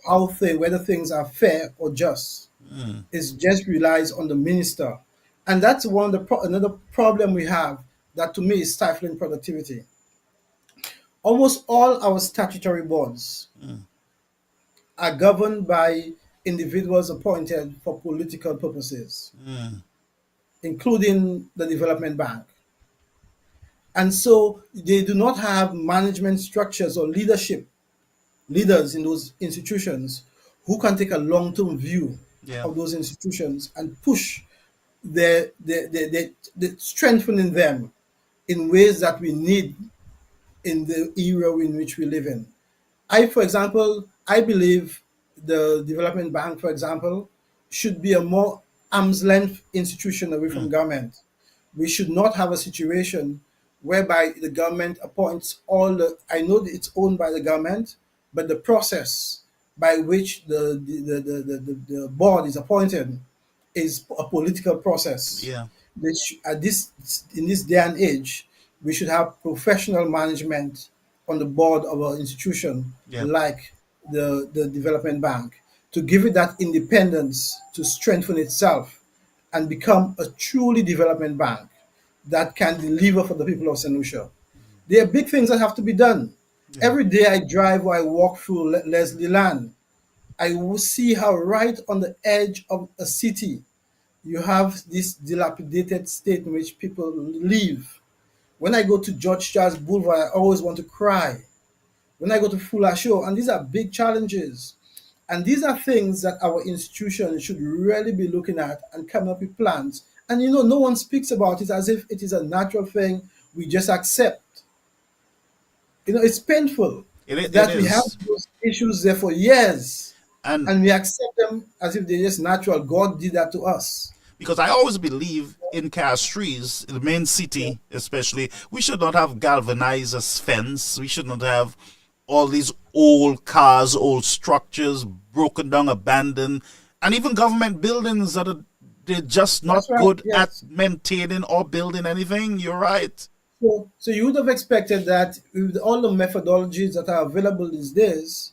whether things are fair or just. It just relies on the minister. And that's another problem we have, that to me is stifling productivity. Almost all our statutory boards are governed by individuals appointed for political purposes, including the Development Bank. And so they do not have management structures or leaders in those institutions who can take a long-term view Yeah. of those institutions and push the strengthening them in ways that we need in the era in which we live in. For example, I believe the development bank, for example, should be a more arm's length institution away from Mm. government. We should not have a situation whereby the government appoints all the, I know that it's owned by the government, but the process by which the board is appointed is a political process. Yeah. At this in this day and age, we should have professional management on the board of an institution Yeah. like the development bank to give it that independence to strengthen itself and become a truly development bank that can deliver for the people of St. Lucia. There are big things that have to be done. Yeah. Every day I drive or I walk through Leslie Land, I will see how right on the edge of a city you have this dilapidated state in which people live. When I go to George Charles Boulevard, I always want to cry. When I go to Fuller Show, and these are big challenges. And these are things that our institutions should really be looking at and come up with plans. And no one speaks about it as if it is a natural thing we just accept. It's painful It that we have is. those issues there for years And and we accept them as if they're just natural. God did that to us. because I always believe in Castries, the main city especially, we should not have galvanized as fence. We should not have all these old cars, old structures, broken down, abandoned, and even government buildings that are they're just not That's right. good at Yes. maintaining or building anything. You're right. So you would have expected that with all the methodologies that are available these days,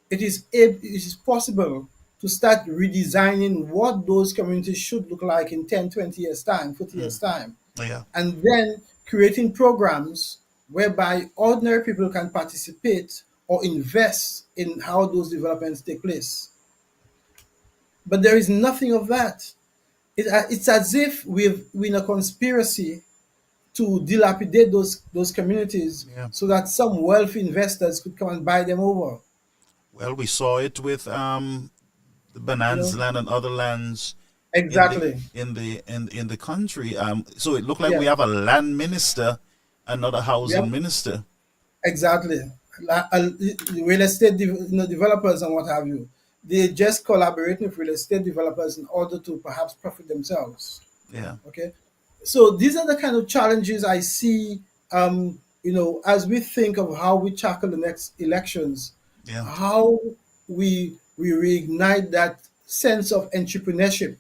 it is possible to start redesigning what those communities should look like in 10, 20 years time, 40 years time, Yeah. and then creating programs whereby ordinary people can participate or invest in how those developments take place. But there is nothing of that. It's as if we're in a conspiracy to dilapidate those communities Yeah. so that some wealthy investors could come and buy them over. Well, we saw it with the You Bonanza know land and other lands exactly. in the country. So it looked like Yeah, we have a land minister and not a housing yep, minister. exactly. Real estate developers and what have you. They just collaborating with real estate developers in order to perhaps profit themselves. Yeah. Okay, so these are the kind of challenges I see. As we think of how we tackle the next elections, Yeah. how we reignite that sense of entrepreneurship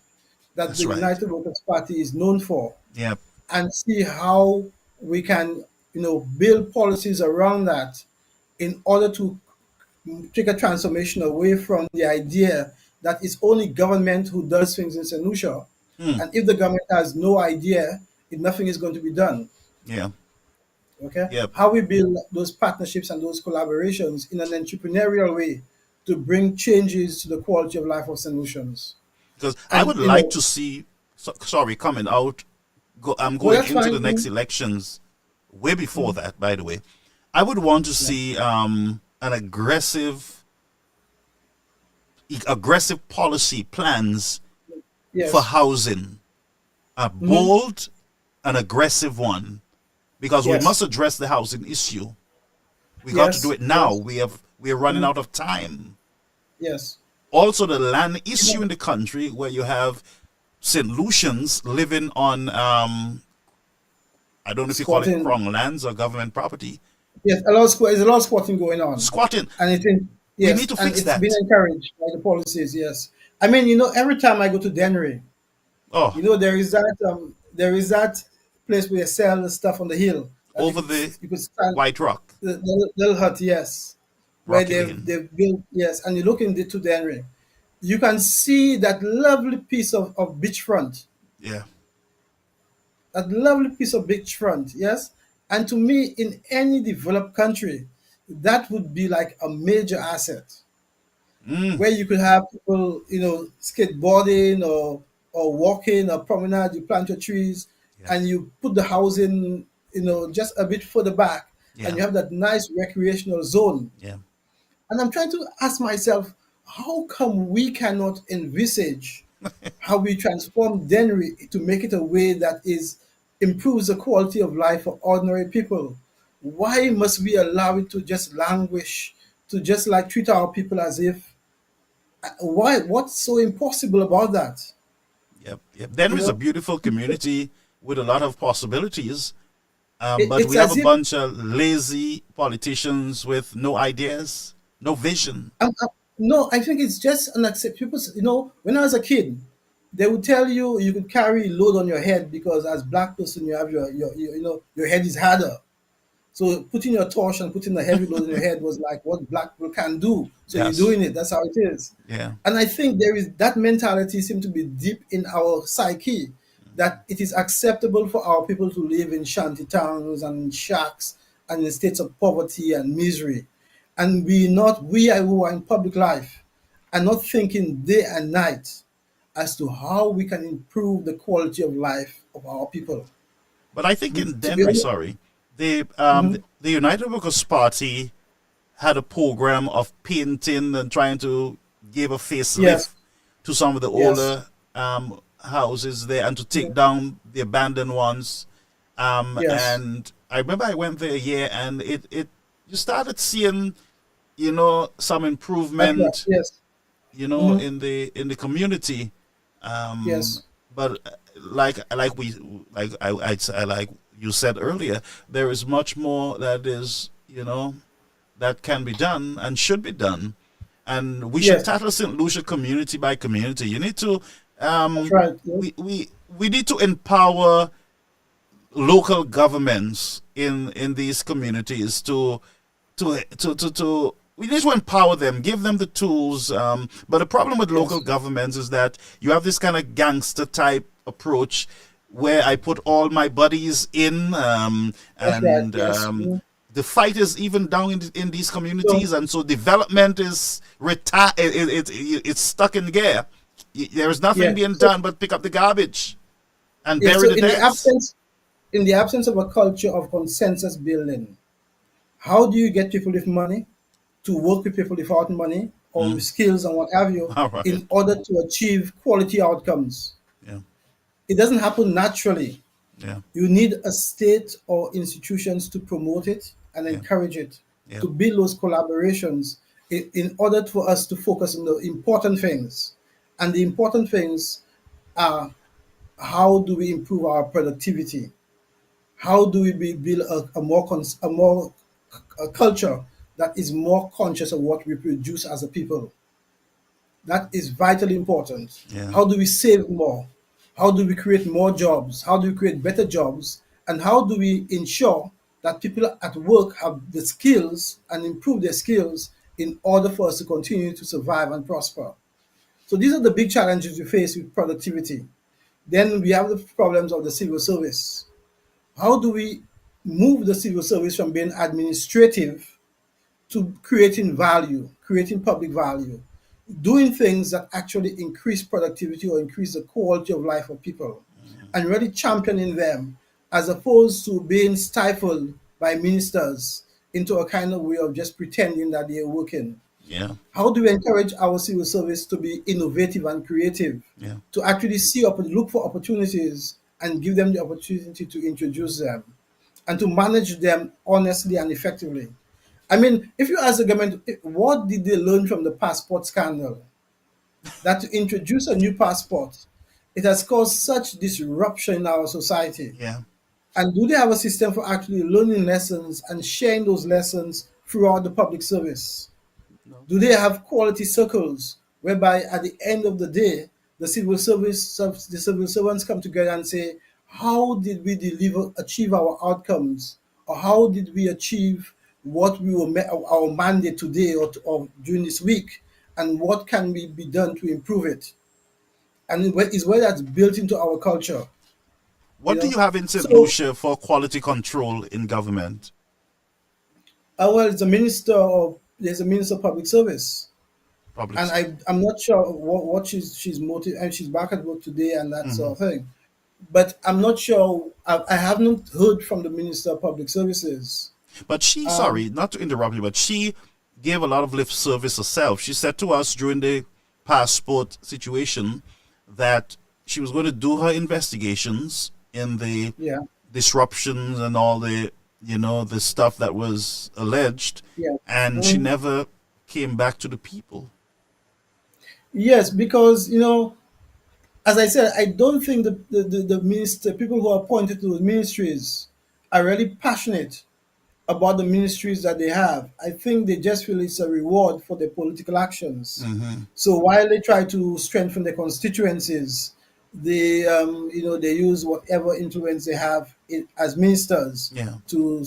that That's the right. United Workers Party is known for, Yeah. and see how we can build policies around that in order to take a transformation away from the idea that it's only government who does things in St. Lucia, Mm. and if the government has no idea, nothing is going to be done. Yeah. Okay, Yep. how we build those partnerships and those collaborations in an entrepreneurial way to bring changes to the quality of life of St. Lucians. Because I And would like to see, sorry, coming out, I'm well, going that's into fine. the next elections, way before that, by the way. I would want to see an aggressive policy plans for Yes. housing, a bold and aggressive one, because we must Yes. address the housing issue. We got to do Yes. it now. Yes. We're running out of time. Yes. Also, the land issue in the country, where you have St. Lucians living on I don't know if you call it Squatting. crown lands or government property, Yes. There's a lot of squatting going on, squatting. and We need to and fix it's been that. encouraged by the policies. Yes. I mean, every time I go to Dennery, Oh, there is that place where they sell the stuff on the hill that over the you could stand White Rock, the little hut, yes, where Rocky they've Lane. they've built, yes, and you look into the area, you can see that Yeah, lovely piece of beachfront, yes, and to me, in any developed country, that would be like a major asset mm, where you could have people, skateboarding or walking or promenade. You plant your trees yeah, and you put the housing, just a bit further back, and yeah, you have that nice recreational zone. yeah. And I'm trying to ask myself, how come we cannot envisage how we transform Denry to make it a way that is improves the quality of life for ordinary people? Why must we allow it to just languish, to just like treat our people as if why what's so impossible about that? Yep, yep. Denver You is a know, beautiful community with a lot of possibilities, but it's we have as a if bunch of lazy politicians with no ideas, no vision. no, I think it's just an accept. People, when I was a kid, they would tell you you could carry load on your head because as black person you have your head is harder. So putting your torch and putting a heavy load on your head was like what black people can do. So you're Yes. doing it. That's how it is. Yeah. And I think there is that mentality seems to be deep in our psyche that it is acceptable for our people to live in shanty towns and in shacks and in states of poverty and misery. And who are in public life are not thinking day and night as to how we can improve the quality of life of our people. But I think in To be Denver, honest, sorry, the mhm, the United Workers Party had a program of painting and trying to give a facelift yes, to some of the yes, older houses there and to take down the abandoned ones. yes, And I remember I went there a year and it you started seeing, some that's right, improvement, yes, mhm, in the community. Um, yes, but like you said earlier, there is much more that is, that can be done and should be done. And we should yes, tackle St. Lucia community by community. You need to that's right, yes, we need to empower local governments in these communities to we need to empower them, give them the tools. But the problem with local yes, governments is that you have this kind of gangster type approach where I put all my buddies in, that's right, and yes. Mhm. the fight is even down in these So communities, and so development is it's stuck in gear. There is nothing yeah, being done but pick up the garbage and bury so the debts. in the absence of a culture of consensus building, how do you get people with money to work with people without money or with Mm. skills and what have you All right. in order to achieve quality outcomes? Yeah. It doesn't happen naturally. Yeah. You need a state or institutions to promote it and Yeah. encourage it, Yeah. to build those collaborations in order for us to focus on the important things. And the important things are how do we improve our productivity? How do we build a culture that is more conscious of what we produce as a people? That is vitally important. Yeah. How do we save more? How do we create more jobs? How do we create better jobs? And how do we ensure that people at work have the skills and improve their skills in order for us to continue to survive and prosper? So these are the big challenges we face with productivity. Then we have the problems of the civil service. How do we move the civil service from being administrative to creating value, creating public value, doing things that actually increase productivity or increase the quality of life of people, and really championing them as opposed to being stifled by ministers into a kind of way of just pretending that they're working? Yeah. How do we encourage our civil service to be innovative and creative, Yeah. to actually look for opportunities and give them the opportunity to introduce them, and to manage them honestly and effectively? I mean, if you ask the government, what did they learn from the passport scandal? That to introduce a new passport, it has caused such disruption in our society. Yeah. And do they have a system for actually learning lessons and sharing those lessons throughout the public service? No. Do they have quality circles whereby at the end of the day, the civil servants come together and say, how did we achieve our outcomes, or how did we achieve what our mandate today or during this week, and what can be done to improve it? And it's where that's built into our culture, you What do know. you have in St. So, Lucia for quality control in government? well, there's a minister of public service, Public. and I'm not sure what she's motive, and she's back at work today and that Hmm. sort of thing. But I'm not sure. I haven't heard from the Minister of Public Services. But she, Um, sorry, not to interrupt you, but she gave a lot of lip service herself. She said to us during the passport situation that she was going to do her investigations in the Yeah. disruptions and all the, the stuff that was alleged, Yeah. and she never came back to the people. Yes, because as I said, I don't think the minister, people who are appointed to the ministries, are really passionate about the ministries that they have. I think they just feel it's a reward for their political actions. So while they try to strengthen their constituencies, they use whatever influence they have as ministers Yeah. to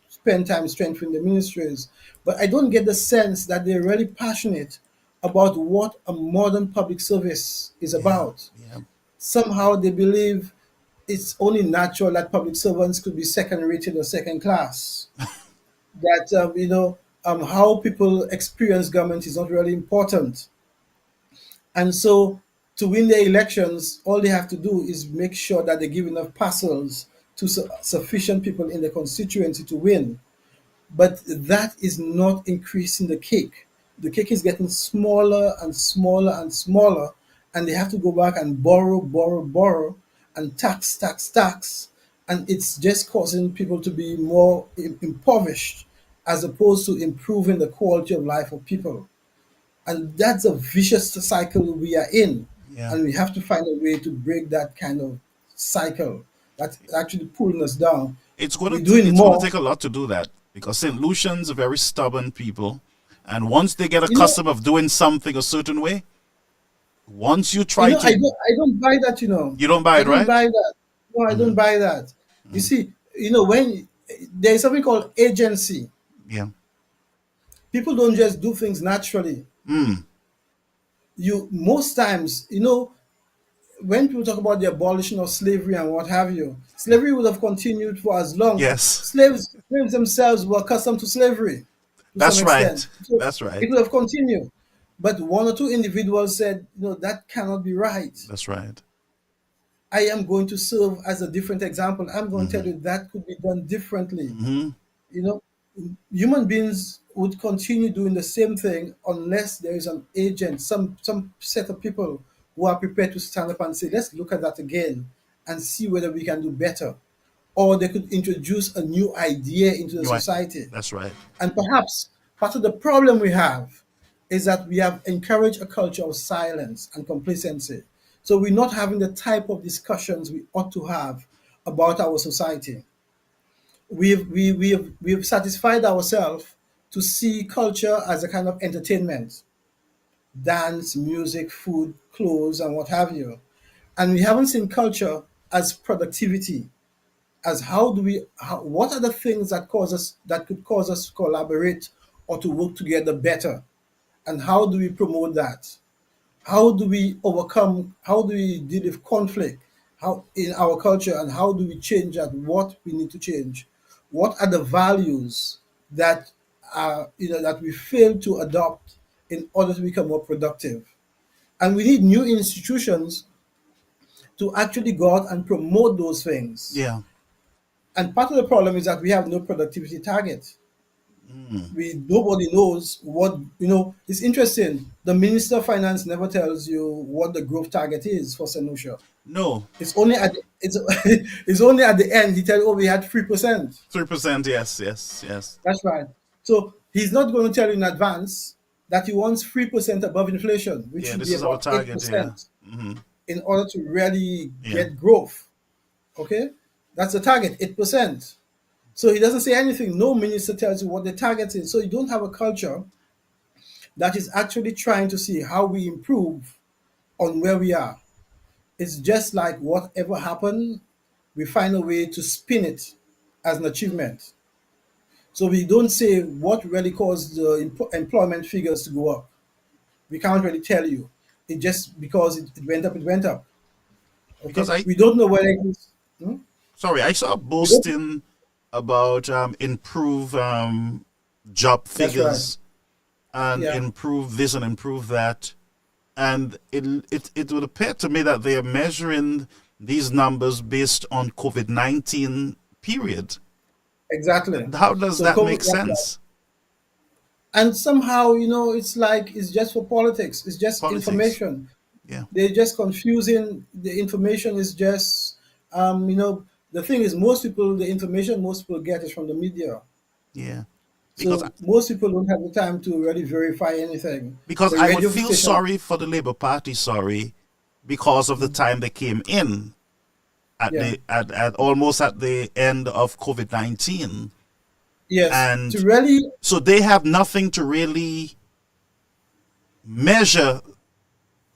spend time strengthening the ministries. But I don't get the sense that they're really passionate about what a modern public service is about. Yeah. Somehow they believe it's only natural that public servants could be second rated or second class. That how people experience government is not really important. And so to win their elections, all they have to do is make sure that they give enough parcels to sufficient people in the constituency to win. But that is not increasing the cake. The cake is getting smaller and smaller and smaller, and they have to go back and borrow, borrow, borrow, and tax, tax, tax. And it's just causing people to be more impoverished as opposed to improving the quality of life of people. And that's a vicious cycle we are in. Yeah. And we have to find a way to break that kind of cycle that's actually pulling us down. We're doing it's going more. to take a lot to do that, because St. Lucians are very stubborn people, and once they get You know, accustomed of doing something a certain way, once you try to, I don't buy that. you don't buy I it, don't right? buy that. No, I don't buy that. You see, when there is something called agency, Yeah. people don't just do things naturally. You most times, when people talk about the abolition of slavery and what have you, slavery would have continued for as long. Yes. Slaves themselves were accustomed to slavery to That's some right. extent. So That's right. it would have continued. But one or two individuals said, that cannot be right. That's right. I am going to serve as a different example. I'm going to tell you that could be done differently. You know, human beings would continue doing the same thing unless there is an agent, some set of people who are prepared to stand up and say, let's look at that again and see whether we can do better. Or they could introduce a new idea into the Right. society. That's right. And perhaps part of the problem we have is that we have encouraged a culture of silence and complacency. So we're not having the type of discussions we ought to have about our society. We've satisfied ourselves to see culture as a kind of entertainment, dance, music, food, clothes, and what have you. And we haven't seen culture as productivity, as what are the things that could cause us to collaborate or to work together better, and how do we promote that? How do we overcome? How do we deal with conflict? How in our culture, and how do we change that? What we need to change? What are the values that that we fail to adopt in order to become more productive? And we need new institutions to actually go out and promote those things. Yeah. And part of the problem is that we have no productivity target. Nobody knows what. It's interesting. The Minister of Finance never tells you what the growth target is for St. Lucia. No. It's only it's only at the end he tells you, oh, we had 3%. 3%. Yes. Yes. Yes. That's right. So he's not going to tell you in advance that he wants 3% above inflation, which Yeah. should This be is our about target. 8%, Yeah. in order to really Yeah. get growth. Okay, that's the target, 8%. So he doesn't say anything. No minister tells you what the target is. So you don't have a culture that is actually trying to see how we improve on where we are. It's just like whatever happened, we find a way to spin it as an achievement. So we don't say what really caused the employment figures to go up. We can't really tell you. It just because it went up, it went up. Okay, Because we don't know whether it is. I saw We don't- boasting about improve job That's right. figures and Yeah. improve this and improve that, and it would appear to me that they are measuring these numbers based on COVID-19 period. Exactly. How does So that COVID, make that's right. sense? And somehow, it's like it's just for politics. It's just Politics. information. Yeah. They're just confusing. The information is just, the thing is, the information most people get is from the media. Yeah. Because So most people don't have the time to really verify anything. because The I would radio feel station, sorry for the Labour Party, sorry, because of the time they came in at yeah, at almost at the end of COVID-19. yes, to And really, so they have nothing to really measure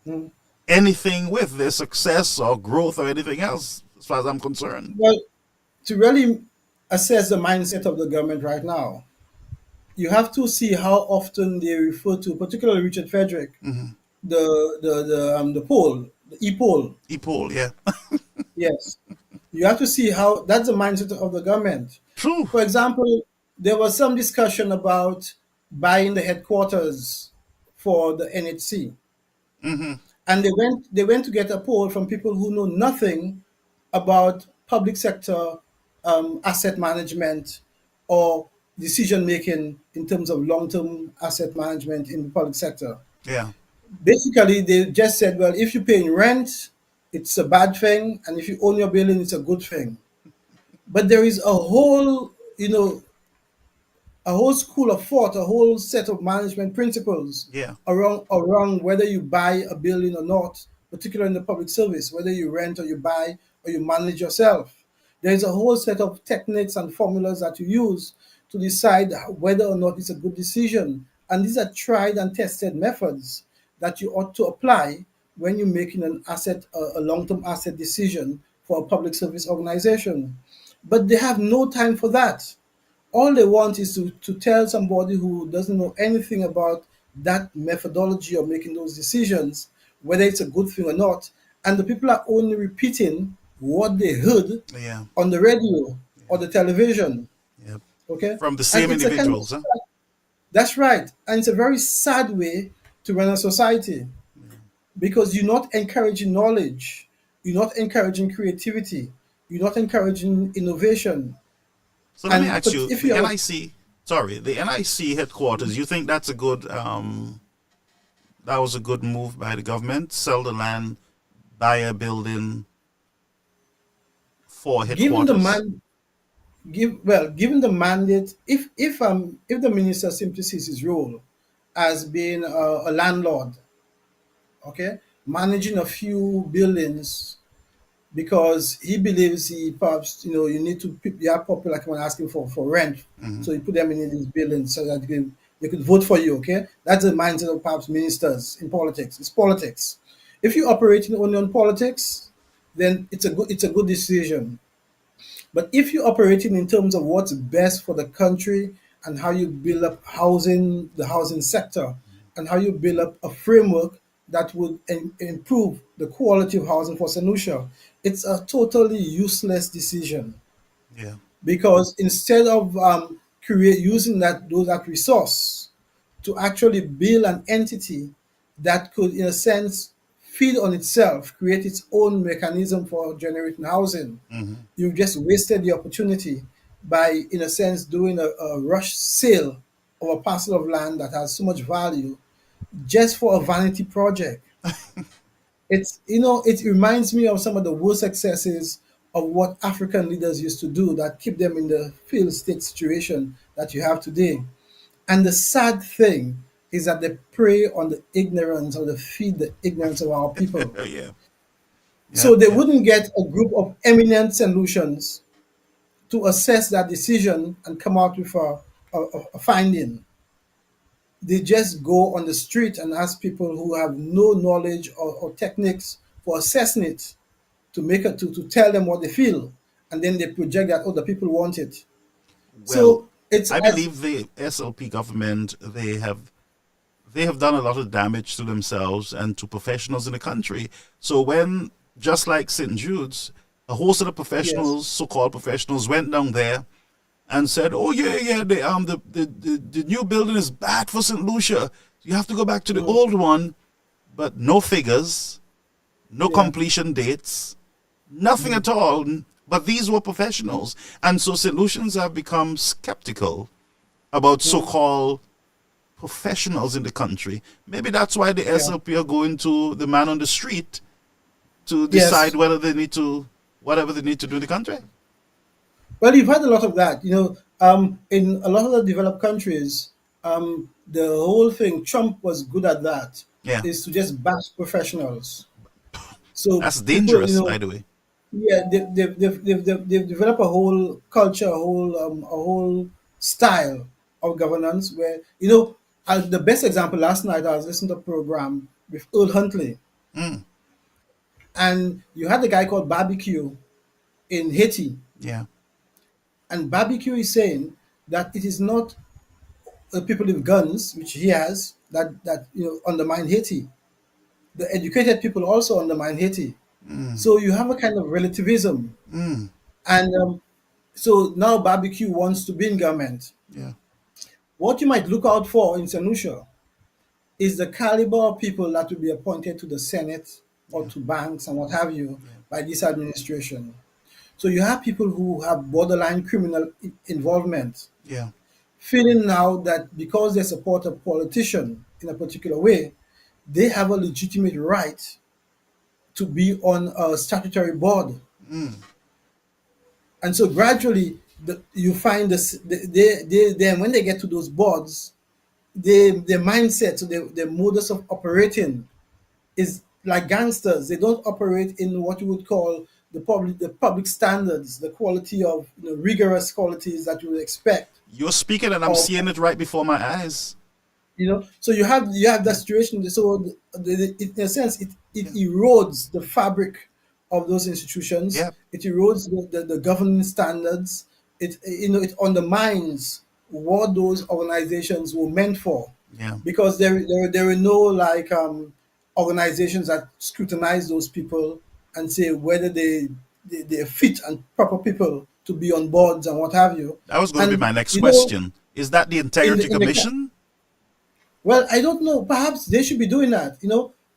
mm, anything with their success or growth or anything else, as far as I'm concerned. well, to really assess the mindset of the government right now, you have to see how often they refer to, particularly Richard Frederick, the poll, the e-poll. EPOL, yeah. Yes, you have to see how that's the mindset of the government. True. For example, there was some discussion about buying the headquarters for the NHC, and they went to get a poll from people who know nothing about public sector asset management or decision making in terms of long term asset management in the public sector. Yeah. Basically, they just said, well, if you're paying rent, it's a bad thing, and if you own your building, it's a good thing. But there is a whole school of thought, a whole set of management principles Yeah. around whether you buy a building or not, particularly in the public service, whether you rent or you buy or you manage yourself. There is a whole set of techniques and formulas that you use to decide whether or not it's a good decision. And these are tried and tested methods that you ought to apply when you're making a long-term asset decision for a public service organization. But they have no time for that. All they want is to tell somebody who doesn't know anything about that methodology of making those decisions whether it's a good thing or not. And the people are only repeating what they heard Yeah. on the radio or the television. Yeah. Okay? From the And same it's a kind of, individuals, huh? that's right. And it's a very sad way to run a society because you're not encouraging knowledge, you're not encouraging creativity, you're not encouraging innovation. So let me And ask but you, if the you're NIC, sorry, the NIC headquarters, you think that's a good, that was a good move by the government? Sell the land, buy a building for given the headquarters? man given the mandate, if the minister simply sees his role as being a landlord, okay, managing a few buildings because he believes he perhaps you have popular come and asking for rent, so you put them in these buildings so that they could vote for you. Okay, that's the mindset of perhaps ministers in politics. It's politics. If you're operating only on politics, then it's a good decision. But if you're operating in terms of what's best for the country and how you build up housing, the housing sector, and how you build up a framework that would improve the quality of housing for St. Lucia, it's a totally useless decision Yeah. because instead of using that resource to actually build an entity that could, in a sense, feed on itself, create its own mechanism for generating housing. You've just wasted the opportunity by, in a sense, doing a rush sale of a parcel of land that has so much value just for a vanity project. It reminds me of some of the worst excesses of what African leaders used to do that keep them in the failed state situation that you have today. And the sad thing is that they prey on the ignorance or they feed the ignorance of our people. Yeah. So Yep. they Yep. wouldn't get a group of eminent solutions to assess that decision and come out with a finding. They just go on the street and ask people who have no knowledge or techniques for assessing it to tell them what they feel. And then they project that, oh, the people want it. Well, So it's I as believe the SLP government, they have done a lot of damage to themselves and to professionals in the country. So when, just like St. Jude's, a whole set of yes, professionals, so-called professionals, went down there and said, "Oh yeah, yeah, the new building is bad for St. Lucia. You have to go back to the old one," but no figures, no yeah, completion dates, nothing at all. But these were professionals, and so St. Lucians have become skeptical about so-called professionals in the country. Maybe that's why the Yeah. SLP are going to the man on the street to decide Yes. whether they need to, whatever they need to do in the country. Well, you've had a lot of that. In a lot of the developed countries, the whole thing, Trump was good at that, Yeah, is to just bash professionals. So that's people, dangerous, by the way. yeah, they've developed a whole culture, a whole style of governance where, the best example last night, I was listening to a program with Earl Huntley, Mm, and you had a guy called Barbecue in Haiti, yeah, and Barbecue is saying that it is not people with guns, which he has, that undermine Haiti. The educated people also undermine Haiti. So you have a kind of relativism, mm, and so now Barbecue wants to be in government. yeah, What you might look out for in St. Lucia is the caliber of people that will be appointed to the Senate or yeah, to banks and what have you yeah, by this administration. So you have people who have borderline criminal involvement, yeah. feeling now that because they support a politician in a particular way, they have a legitimate right to be on a statutory board. Mm. And so gradually, you find this, then when they get to those boards, their mindset, so their modus of operating is like gangsters. They don't operate in what you would call the public standards, the quality of rigorous qualities that you would expect You're speaking and I'm of seeing it right before my eyes. so you have that situation. So in a sense, it erodes the fabric of those institutions. Yeah, It erodes the governing standards. It undermines what those organizations were meant for, yeah. because there are no like organizations that scrutinize those people and say whether they're fit and proper people to be on boards and what have you. That was going to be And my next question. Is that the in Integrity the in the Commission? well, I don't know. Perhaps they should be doing that.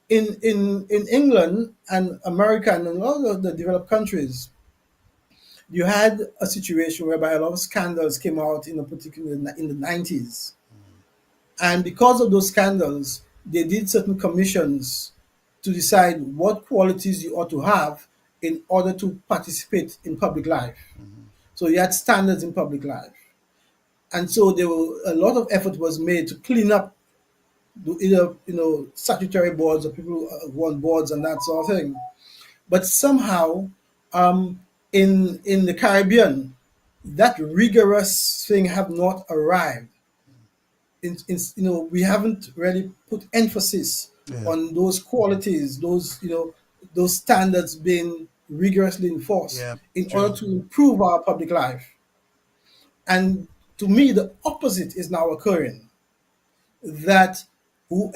In England and America and in all of the developed countries, you had a situation whereby a lot of scandals came out in a particular in the 90s, and because of those scandals, they did certain commissions to decide what qualities you ought to have in order to participate in public life. So you had standards in public life, and so there were a lot of effort was made to clean up either statutory boards or people who on boards and that sort of thing. But somehow, in the Caribbean, that rigorous thing have not arrived. We haven't really put emphasis Yeah, on those qualities, those standards being rigorously enforced yeah, in true. order to improve our public life. And to me, the opposite is now occurring, that who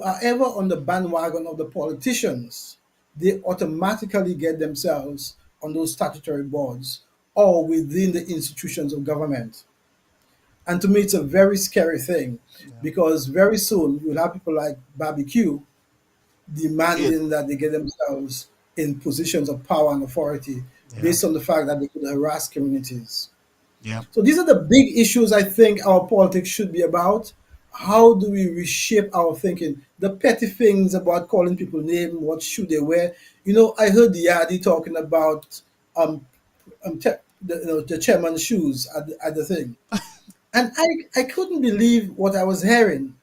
are ever on the bandwagon of the politicians, they automatically get themselves on those statutory boards or within the institutions of government. And to me, it's a very scary thing, because very soon you'll have people like Barbecue It, demanding that they get themselves in positions of power and authority yeah, based on the fact that they could harass communities. yeah. So these are the big issues I think our politics should be about. How do we reshape our thinking? The petty things about calling people name, what shoe they wear. I heard the Yadi talking about um, the chairman's shoes at the thing, and I couldn't believe what I was hearing,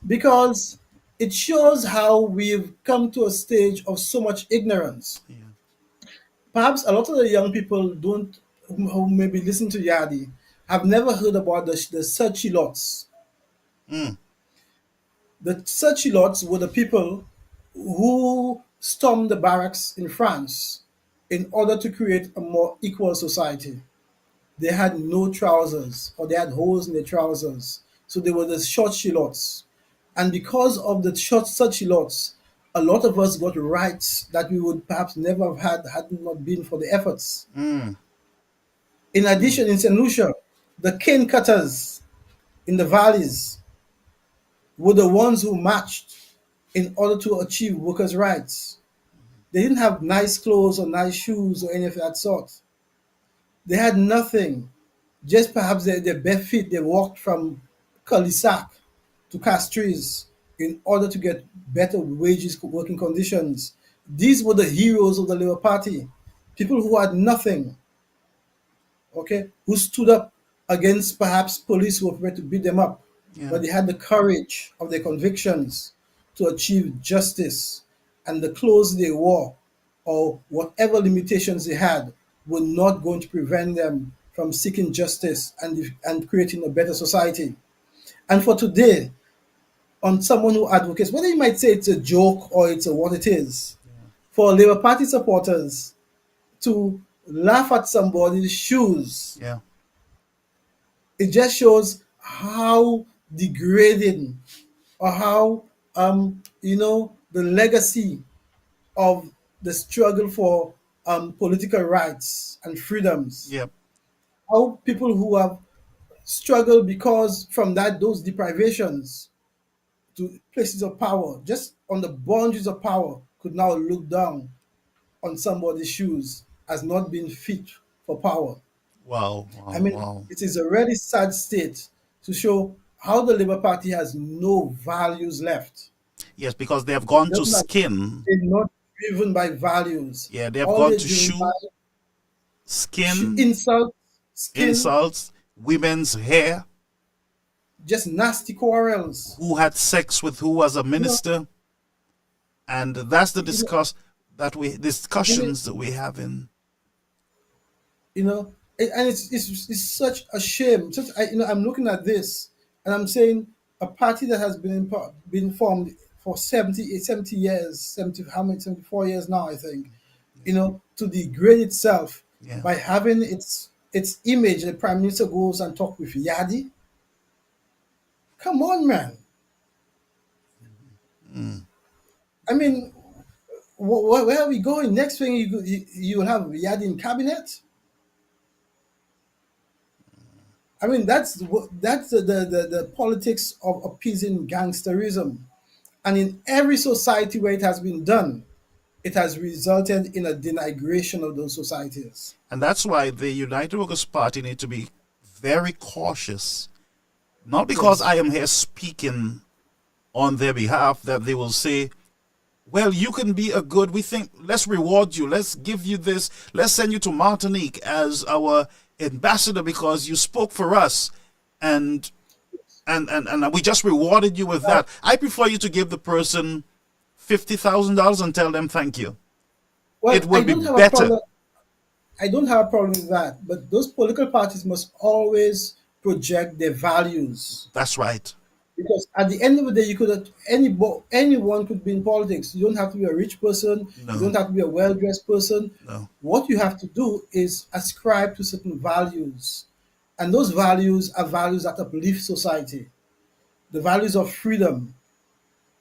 because it shows how we've come to a stage of so much ignorance. Yeah. Perhaps a lot of the young people don't, who maybe listen to Yadi, have never heard about the searchy lots. Mm, The searchy lots were the people who stormed the barracks in France in order to create a more equal society. They had no trousers, or they had holes in their trousers. So they were the short shilots. And because of the short such shilots, a lot of us got rights that we would perhaps never have had it not been for the efforts. mm, In mm. addition, in St. Lucia, the cane cutters in the valleys were the ones who marched in order to achieve workers' rights. They didn't have nice clothes or nice shoes or any of that sort. They had nothing. Just perhaps their bare feet, they walked from Cul-de-sac to cast trees in order to get better wages, working conditions. These were the heroes of the Labour Party, people who had nothing, okay, who stood up against perhaps police who were prepared to beat them up, Yeah. but they had the courage of their convictions to achieve justice, and the clothes they wore or whatever limitations they had were not going to prevent them from seeking justice and creating a better society. And for today, on someone who advocates, whether you might say it's a joke or it's what it is, for Labour Party supporters to laugh at somebody's shoes, Yeah. it just shows how degrading or how the legacy of the struggle for political rights and freedoms, Yep. how people who have struggled because from that those deprivations to places of power, just on the boundaries of power, could now look down on somebody's shoes as not being fit for power. Wow. I Wow. mean, Wow. it is a really sad state to show how the Labour Party has no values left. Yes, because they have It gone to doesn't have, skin. they're not driven by values. Yeah, they have All gone they're to driven by skin, insult, skin, insults, women's hair, just nasty quarrels. who had sex with who was a You know, minister, and that's the you know, discussions that we have in. you know and it's such a shame. I'm looking at this and I'm saying a party that has been formed for 70 years, 70, how many, 74 years now, I think, to degrade itself Yeah. by having its image. The prime minister goes and talk with Yadi. Come on, man. I mean, where are we going next? Thing you will have Yadi in cabinet. I mean, that's the politics of appeasing gangsterism, and in every society where it has been done, it has resulted in a denigration of those societies. And that's why the United Workers' Party need to be very cautious. Not because Yes. I am here speaking on their behalf that they will say, well, you can be a good, we think, let's reward you, let's give you this, let's send you to Martinique as our ambassador because you spoke for us, and we just rewarded you with that. I prefer you to give the person $50,000 and tell them thank you. Well, It will be better. I don't have a problem with that, but those political parties must always project their values. That's right. Because at the end of the day, anyone could be in politics. You don't have to be a rich person. You No, don't have to be a well-dressed person. no. What you have to do is ascribe to certain values, and those values are values that uplift society. The values of freedom,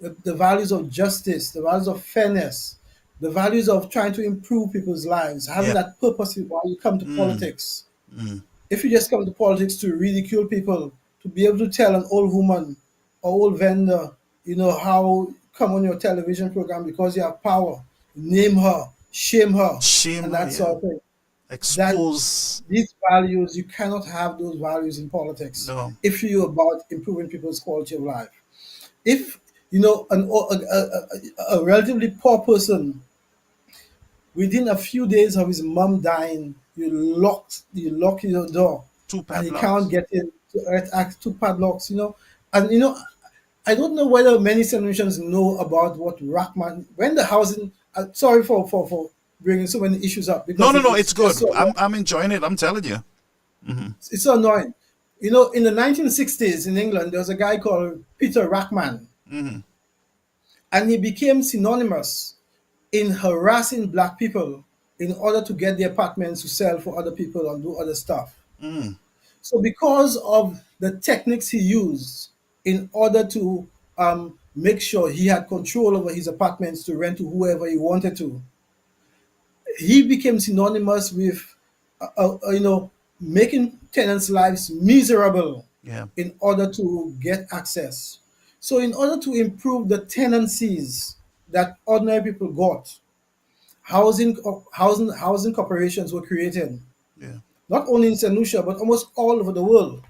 the values of justice, the values of fairness, the values of trying to improve people's lives, having Yeah. that purpose while you come to politics. If you just come to politics to ridicule people, to be able to tell an old woman or old vendor, how come on your television program because you have power, name her, shame her, Shame, and that yeah. sort of thing. That Expose. these values, you cannot have those values in politics No. if you're about improving people's quality of life. If a relatively poor person, within a few days of his mom dying, you lock your door, Two and he can't padlocks. get in to act two padlocks. And I don't know whether many Senatians know about what Rackman when the housing. Sorry for bringing so many issues up No, because no, no. it's It's good. just so I'm enjoying it. I'm telling you. it's so annoying. In the 1960s in England, there was a guy called Peter Rackman, and he became synonymous in harassing black people in order to get the apartments to sell for other people and do other stuff. So, because of the techniques he used in order to make sure he had control over his apartments to rent to whoever he wanted to, he became synonymous with, making tenants' lives miserable Yeah. in order to get access. So, in order to improve the tenancies that ordinary people got, housing corporations were created, Yeah. not only in St. Lucia but almost all over the world,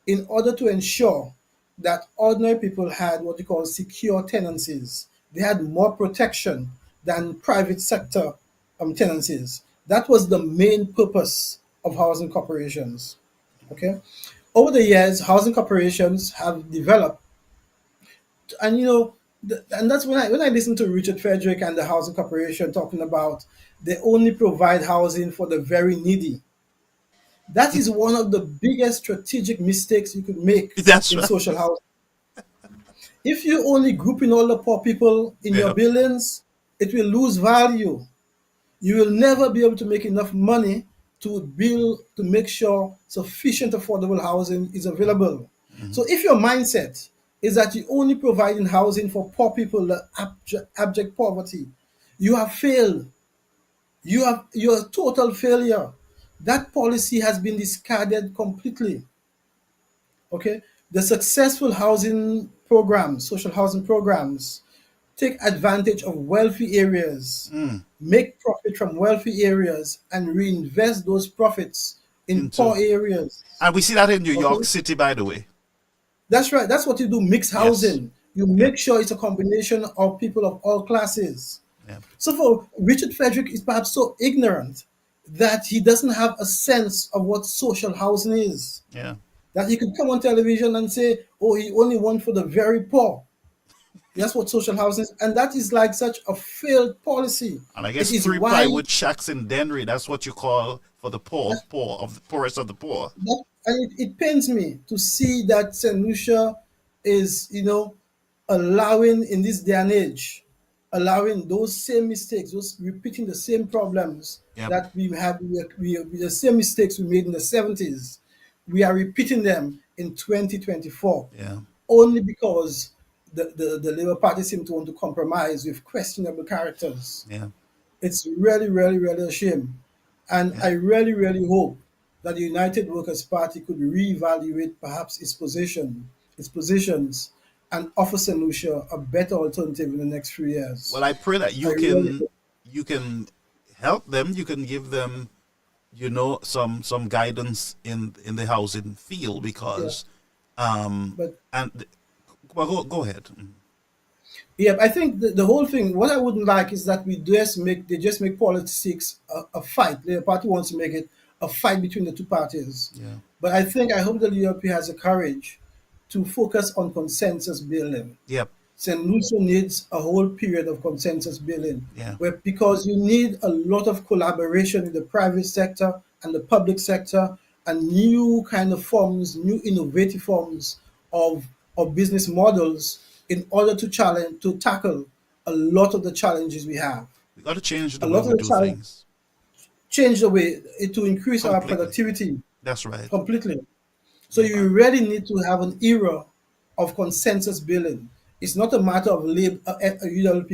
in order to ensure that ordinary people had what you call secure tenancies. They had more protection than private sector tenancies. That was the main purpose of housing corporations. Okay, over the years, housing corporations have developed, and and that's when I listen to Richard Frederick and the housing corporation talking about they only provide housing for the very needy. That is one of the biggest strategic mistakes you could make That's in right. social housing. If you only group in all the poor people in your Yeah. buildings, it will lose value. You will never be able to make enough money to make sure sufficient affordable housing is available. So if your mindset is that you only providing housing for poor people, the abject poverty, you have failed. You're a total failure. That policy has been discarded completely. Okay, the successful housing programs, social housing programs, take advantage of wealthy areas, make profit from wealthy areas, and reinvest those profits in Into poor areas. and we see that in New York Okay, City, by the way. that's right. That's what you do. Mixed Yes. housing. You Yeah. make sure it's a combination of people of all classes. Yeah. So for Richard Frederick is perhaps so ignorant that he doesn't have a sense of what social housing is. Yeah. That he could come on television and say, "Oh, he only won for the very poor." That's what social housing is, and that is like such a failed policy. And I It guess is three why plywood shacks in Denry, that's what you call for the poor, poor of the poorest of the poor. and it pains me to see that St. Lucia is, allowing in this day and age, allowing those same mistakes, those repeating the same problems Yep. that we have, the same mistakes we made in the 70s. We are repeating them in 2024 Yeah. only because the Labour Party seem to want to compromise with questionable characters. Yeah. It's really, really, really a shame. And Yeah. I really, really hope that the United Workers' Party could reevaluate perhaps its positions, and offer St. Lucia a better alternative in the next few years. Well, I pray that I really hope. you can help them. You can give them, some guidance in the housing field Yeah. because But and well, go ahead. yeah, I think the whole thing, what I wouldn't like is that they just make politics a fight. The party wants to make it a fight between the two parties. Yeah. But I hope the ULP has the courage to focus on consensus building. Yep. St. Lucia needs a whole period of consensus building, Yeah. where because you need a lot of collaboration in the private sector and the public sector, and new kind of forms, new innovative forms of business models in order to tackle a lot of the challenges we have. We got to change A the way lot of we the do challenge things change the way to increase our completely. productivity That's right. completely. So Yeah. you really need to have an era of consensus building. It's not a matter of labor,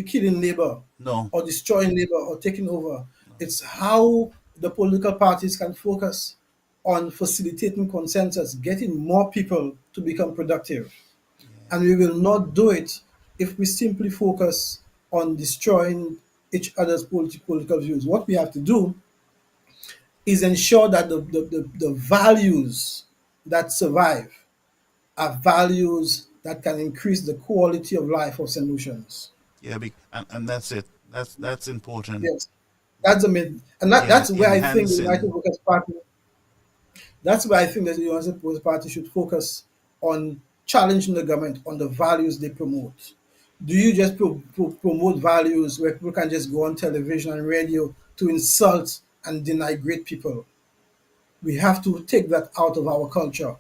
killing labor No. or destroying labor or taking over. It's how the political parties can focus on facilitating consensus, getting more people to become productive. And we will not do it if we simply focus on destroying each other's political views. What we have to do is ensure that the values that survive are values that can increase the quality of life of solutions. Yeah. And that's it. That's important. Yes, that's the main, and Yeah. that's where I think the United Enhancing. Workers Party. That's where I think that the United Workers Party should focus on challenging the government on the values they promote. Do you just promote values where people can just go on television and radio to insult and denigrate people? We have to take that out of our culture.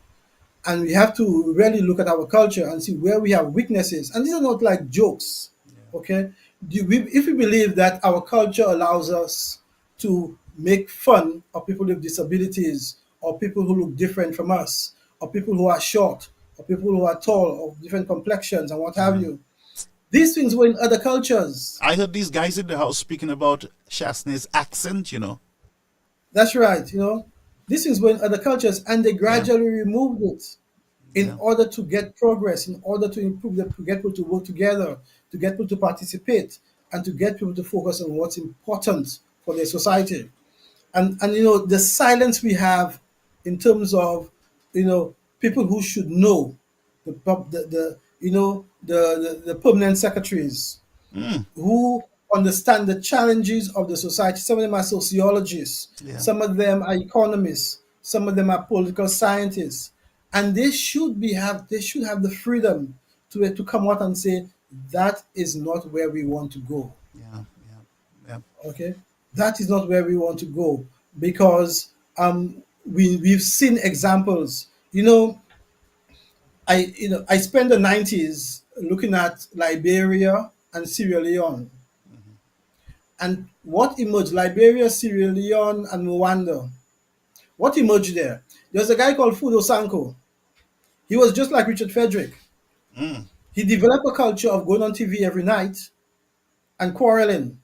And we have to really look at our culture and see where we have weaknesses. And these are not like jokes, okay? If we believe that our culture allows us to make fun of people with disabilities, or people who look different from us, or people who are short, or people who are tall, of different complexions, and what have you, these things were in other cultures. I heard these guys in the house speaking about Shasney's accent. That's right, These things were in other cultures, and they Yeah. gradually removed it in Yeah. order to get progress, in order to improve to get people to work together, to get people to participate, and to get people to focus on what's important for their society. And the silence we have in terms of people who should know the the permanent secretaries Mm. who understand the challenges of the society. Some of them are sociologists, Yeah. some of them are economists, some of them are political scientists, and they should have the freedom to come out and say that is not where we want to go. Yeah. Yeah. Yeah. Okay, that is not where we want to go because we've seen examples. I spent the 90s looking at Liberia and Sierra Leone. And what emerged, Liberia, Sierra Leone, and Rwanda, what emerged there? There was a guy called Fudo Sanko. He was just like Richard Frederick. Mm. He developed a culture of going on TV every night and quarreling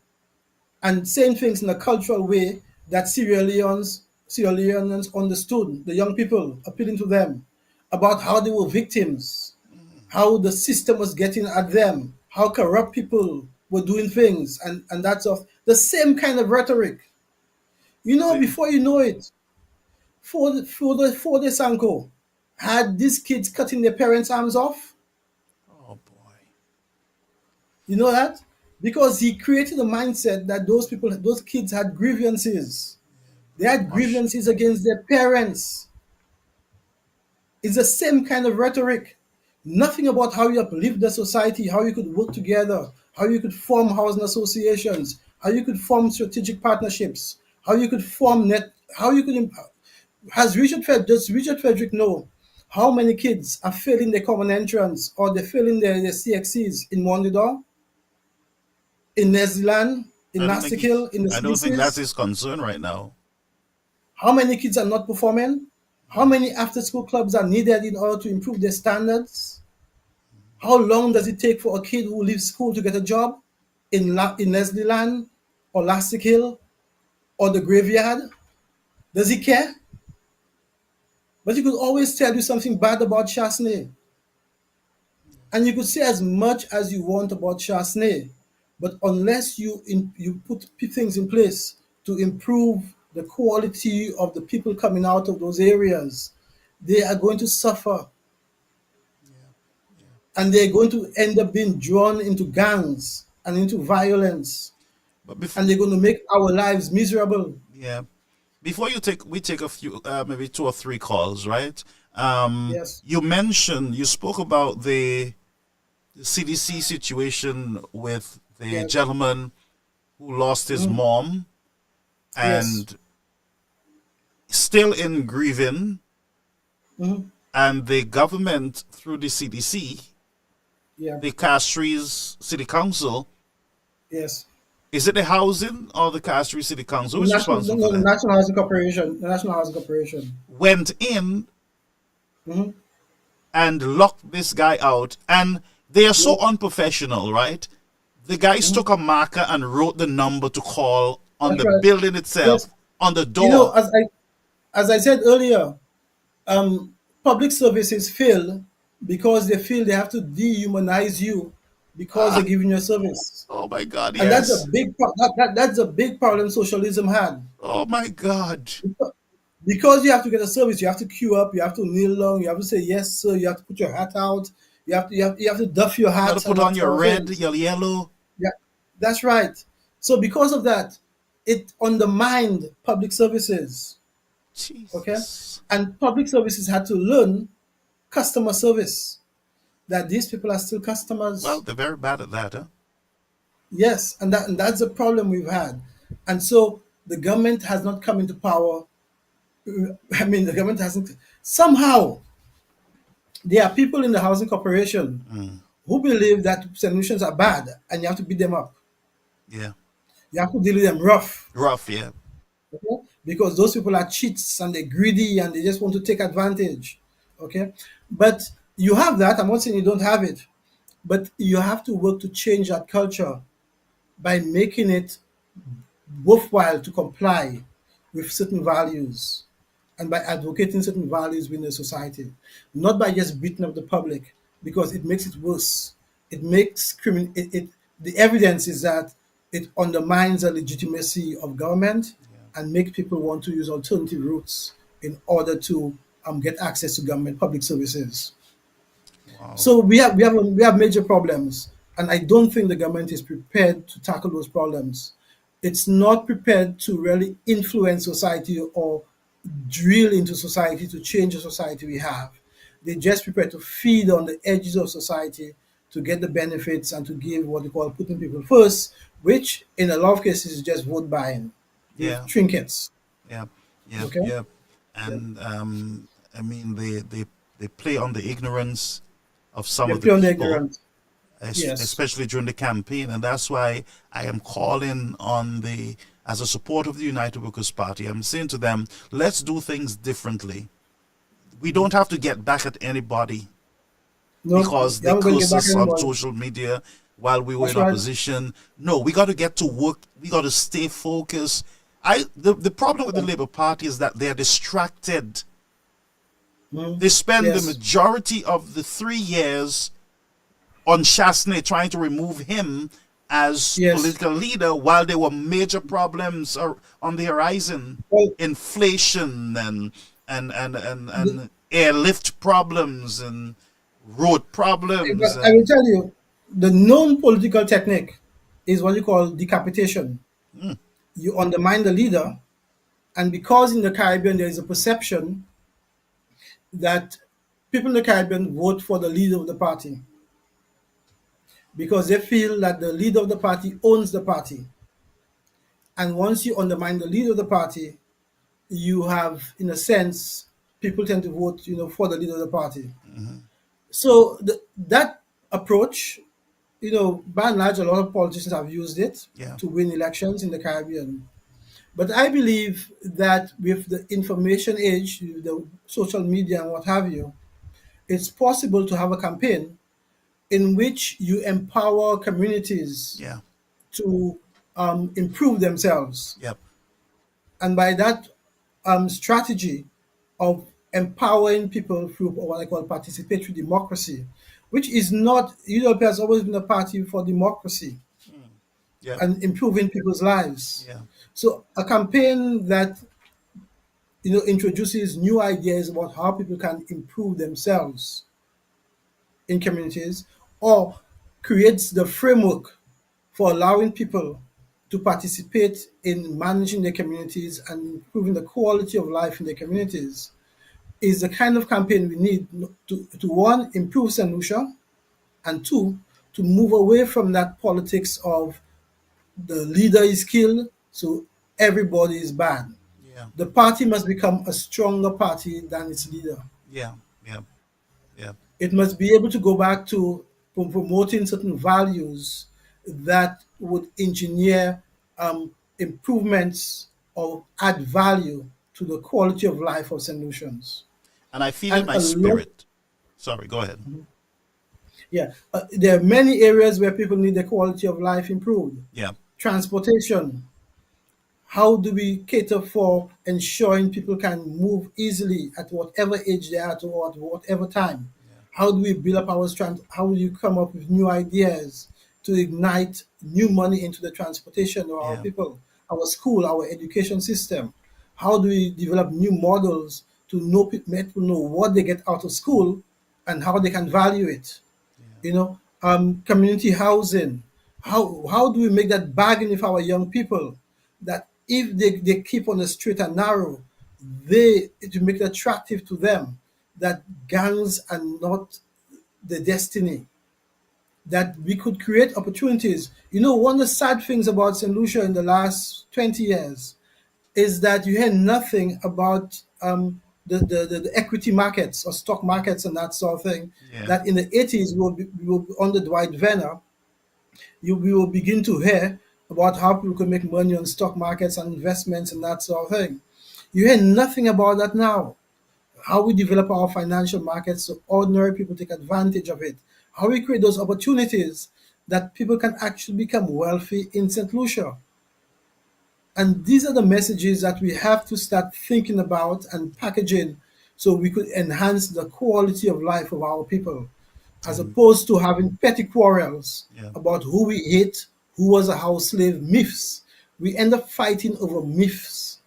and saying things in a cultural way that Sierra Leoneans understood, the young people, appealing to them about how they were victims, how the system was getting at them, how corrupt people were doing things, and that's of the same kind of rhetoric. See? Before you know it, for the Sanko had these kids cutting their parents' arms off. Oh boy. You know that? Because he created a mindset that those kids had grievances. They had Gosh. grievances against their parents. It's the same kind of rhetoric. Nothing about how you uplift the society, how you could work together, how you could form housing associations, how you could form strategic partnerships, how you could form net, how you could. Does Richard Frederick know how many kids are failing their common entrance or they're failing their CXCs in Mondidor, in Nesland, in I don't think Nastic he, Hill, in the I don't think that's CCs? his concern right now. How many kids are not performing? How many after school clubs are needed in order to improve their standards? How long does it take for a kid who leaves school to get a job in Leslie Land or Lastic Hill or the graveyard? Does he care? But he could always tell you something bad about Chasney. And you could say as much as you want about Chasney, but unless you put things in place to improve the quality of the people coming out of those areas, they are going to suffer and they're going to end up being drawn into gangs and into violence But before, and they're going to make our lives miserable. yeah, before we take a few, maybe two or three calls, right? Yes. You spoke about the CDC situation with the Yes. gentleman who lost his Mhm. mom Yes. and still in grieving, Mhm. and the government through the CDC, Yeah. the Castries City Council, Yes. is it the housing or the Castries City Council? The Who's national, responsible for no, the that? National Housing Corporation. The National Housing Corporation. Went in Mhm. and locked this guy out, and they are so Yes. unprofessional, right? The guys Mhm. took a marker and wrote the number to call on That's the right. building itself, Yes. on the You know, door. as I said earlier, public services fail because they feel they have to dehumanize you because they're Ah, giving you a service, oh my God, and that's a yes. that's a big problem socialism had. Oh my God. Because you have to get a service, you have to queue up, you have to kneel down, you have to say yes sir, you have to put your hat out, you have to duff your You got to hat put and on that your sort of red, things. your yellow. Yeah, that's right. So because of that, it undermined public services. Okay, Jesus. and public services had to learn customer service, that these people are still Well, customers. they're very bad at that, huh? Yes, and that's the problem we've had. And so the government has not come into power. I mean, the government hasn't. Somehow, there are people in the housing corporation Mm, who believe that solutions are bad and you have to beat them up. yeah. You have to deal with them rough. Rough, yeah. Okay? Because those people are cheats and they're greedy and they just want to take advantage. Okay? But you have that. I'm not saying you don't have it. But you have to work to change that culture by making it worthwhile to comply with certain values and by advocating certain values within the society, not by just beating up the public because it makes it worse. It makes the evidence is that it undermines the legitimacy of government and make people want to use alternative routes in order to get access to government public services. So we have major problems, and I don't think the government is prepared to tackle those problems. It's not prepared to really influence society or drill into society to change the society we have. They just prepare to feed on the edges of society to get the benefits and to give what they call putting people first, which in a lot of cases is just vote buying with Yeah. trinkets. Yep, yep, Okay? yep. Yeah. And I mean, they play on the ignorance of some They of the play on the people, ignorance. Yes. especially during the campaign, and that's why I am calling on as a supporter of the United Workers' Party. I'm saying to them, let's do things differently. We don't have to get back at anybody No, because you they haven't going to get curse back us on anybody. social media while we were That's in right. opposition. No, we got to get to work. We got to stay focused. The problem with the Labour Party is that they're distracted. They spend the Yes. majority of the 3 years on Chasney trying to remove him as Yes. political leader while there were major problems on the horizon. Well, Inflation and the, airlift problems and road problems but I will and tell you, the known political technique is what you call decapitation. You undermine the leader, and because in the Caribbean there is a perception that people in the Caribbean vote for the leader of the party because they feel that the leader of the party owns the party. And once you undermine the leader of the party, you have, in a sense, people tend to vote, for the leader of the party. So that approach, by and large, a lot of politicians have used it yeah, to win elections in the Caribbean. But I believe that with the information age, the social media and what have you, it's possible to have a campaign in which you empower communities yeah, to improve themselves. yep, And by that strategy of empowering people through what I call participatory democracy, which is not, UWP has always been a party for democracy yep, and improving people's lives. yeah, So a campaign that introduces new ideas about how people can improve themselves in communities, or creates the framework for allowing people to participate in managing their communities and improving the quality of life in their communities, is the kind of campaign we need to one, improve St. Lucia, and two, to move away from that politics of the leader is killed, so everybody is bad. yeah, The party must become a stronger party than its leader. yeah, yeah, yeah, It must be able to go back to promoting certain values that would engineer improvements or add value to the quality of life of St. Lucians. and I feel in And my a lot, spirit. Sorry, go ahead. yeah, there are many areas where people need the quality of life improved. Yeah, Transportation, how do we cater for ensuring people can move easily at whatever age they are or at whatever time? How do we build up our strength? How do you come up with new ideas to ignite new money into the transportation of our yeah, people, our school, our education system? How do we develop new models to make people know what they get out of school and how they can value it? Community housing. How do we make that bargain with our young people that if they keep on the straight and narrow, it will make it attractive to them that gangs are not the destiny, that we could create opportunities. One of the sad things about St. Lucia in the last 20 years is that you hear nothing about the equity markets or stock markets and that sort of thing. yeah, That in the 80s, we will under Dwight Venner, we will begin to hear about how people can make money on stock markets and investments and that sort of thing. You hear nothing about that now. How we develop our financial markets so ordinary people take advantage of it. How we create those opportunities that people can actually become wealthy in St. Lucia. And these are the messages that we have to start thinking about and packaging so we could enhance the quality of life of our people, as and opposed to having petty quarrels yeah, about who we hate, who was a house slave, myths. We end up fighting over myths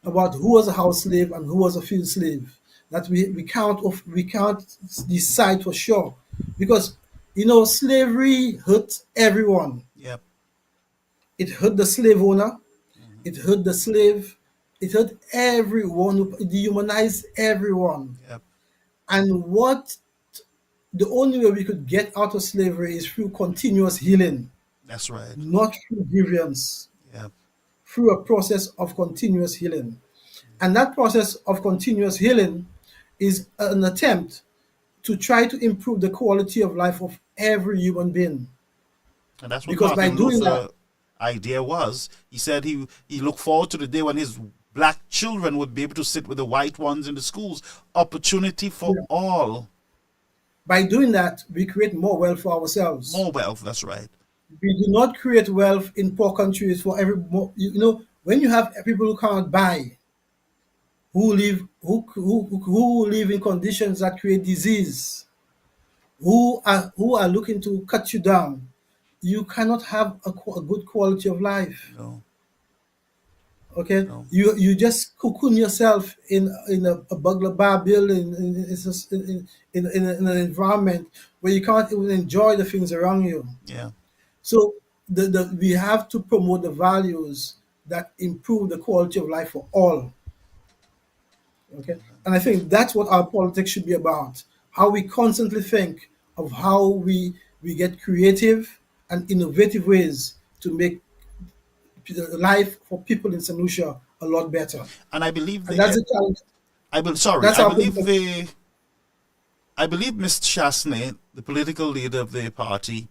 about who was a house slave and who was a field slave. that we can't decide for sure, because slavery hurt everyone. Yep. It hurt the slave owner, it hurt the slave, it hurt everyone, it dehumanized everyone. Yep. And what the only way we could get out of slavery is through continuous healing, That's right. not through grievance, Yep. through a process of continuous healing. And that process of continuous healing is an attempt to try to improve the quality of life of every human being. And that's what Because by Martin doing Luther that, idea was. He said he looked forward to the day when his black children would be able to sit with the white ones in the schools. Opportunity for Yeah. all. by doing that, we create more wealth for ourselves. More wealth, that's right. We do not create wealth in poor countries for every. When you have people who cannot buy, who live in conditions that create disease, who are looking to cut you down, you cannot have a good quality of life. No, Okay, no. you just cocoon yourself in a burglar bar building, in an environment where you can't even enjoy the things around you. Yeah. So we have to promote the values that improve the quality of life for all. Okay, and I think that's what our politics should be about. How we constantly think of how we get creative and innovative ways to make the life for people in St. Lucia a lot better. And I believe And that's the challenge. sorry, That's I our believe politics. Mr. Chasney, the political leader of the party,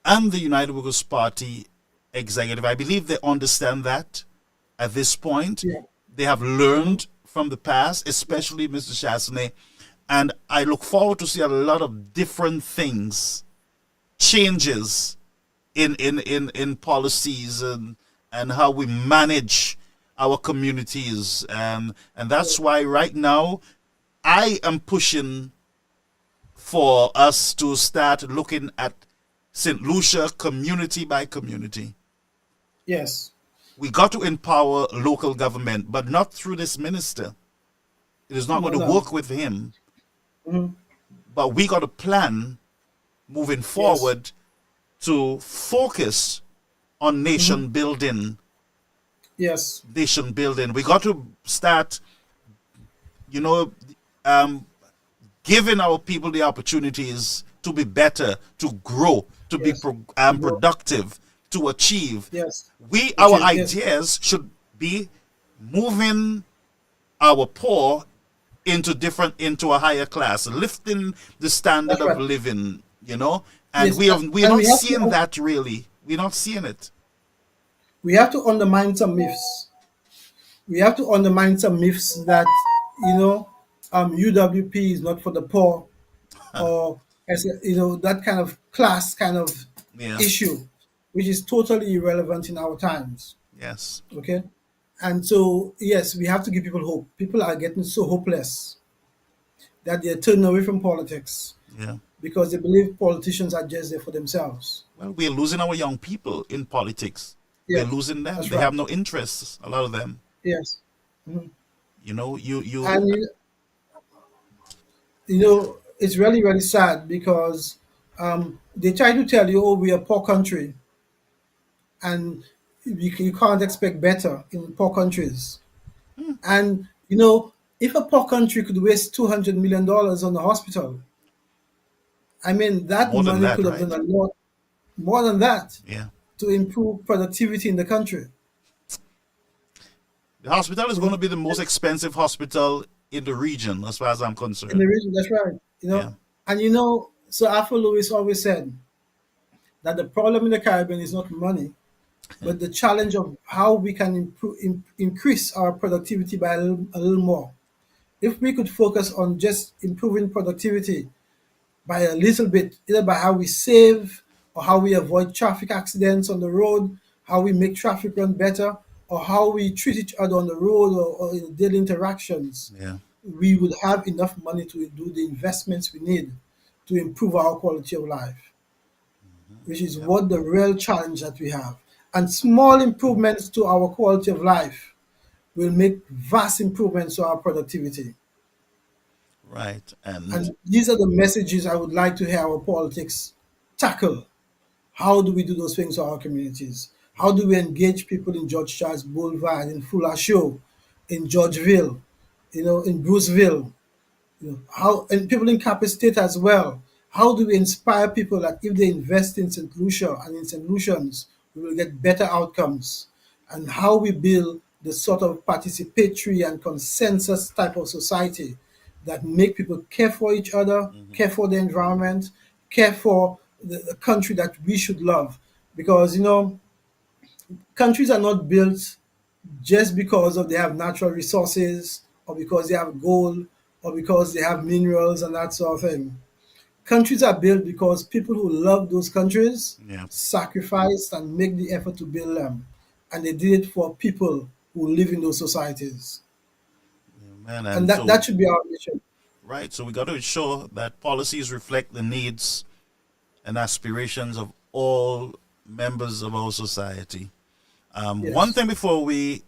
and the United Workers' Party executive, I believe they understand that at this point. Yeah. They have learned from the past, especially Mr. Chasney, and I look forward to see a lot of different things, changes in policies and how we manage our communities, and that's why right now I am pushing for us to start looking at St. Lucia community by community. Yes. We got to empower local government, but not through this minister. It is not No, going to no. work with him. Mhm. But we got a plan moving forward to focus on nation building. Yes. Nation building. We got to start, um, giving our people the opportunities to be better, to grow, to be Yes. productive, to achieve. Yes. Our Yes. ideas should be moving our poor into a higher class, lifting the standard That's of right. living, and Yes, we're and not we have seeing to, that really. We're not seeing it. we have to undermine some myths. We have to undermine some myths that UWP is not for the poor, or that kind of class kind of Yeah. issue, which is totally irrelevant in our times. Yes. Okay, and so yes, we have to give people hope. People are getting so hopeless that they're turning away from politics Yeah. because they believe politicians are just there for themselves. Well, we're losing our young people in politics. Yeah, We're losing them. that's They right. have no interests. A lot of them. Yes, You. and it's really really sad because they try to tell you, oh, we are a poor country, and you can't expect better in poor countries. And if a poor country could waste $200 million on the hospital, I mean that More than money that, could have done right? a lot more than that Yeah. to improve productivity in the country. The hospital is You going know, to be the most expensive hospital in the region, as far as I'm in the concerned. region, that's right. Yeah. And Sir Arthur Lewis always said that the problem in the Caribbean is not money, but the challenge of how we can increase our productivity by a little more. If we could focus on just improving productivity by a little bit, either by how we save or how we avoid traffic accidents on the road, how we make traffic run better, or how we treat each other on the road, or in daily interactions, Yeah. we would have enough money to do the investments we need to improve our quality of life, which is Yep. what the real challenge that we have. And small improvements to our quality of life will make vast improvements to our productivity. Right. And And these are the messages I would like to hear our politics tackle. How do we do those things for our communities? How do we engage people in George Charles Boulevard, in Fuller Show, in Georgeville, in Bruceville, how and people in Cape State as well. How do we inspire people that if they invest in St. Lucia and in St. Lucians, we will get better outcomes? And how we build the sort of participatory and consensus type of society that make people care for each other, care for the environment, care for the country that we should love. Because countries are not built just because of they have natural resources or because they have gold or because they have minerals and that sort of thing. Countries are built because people who love those countries yeah, sacrificed and make the effort to build them. And they did it for people who live in those societies. man. And And that so, should be our mission. right. So we got to ensure that policies reflect the needs and aspirations of all members of our society. One Yes. thing before we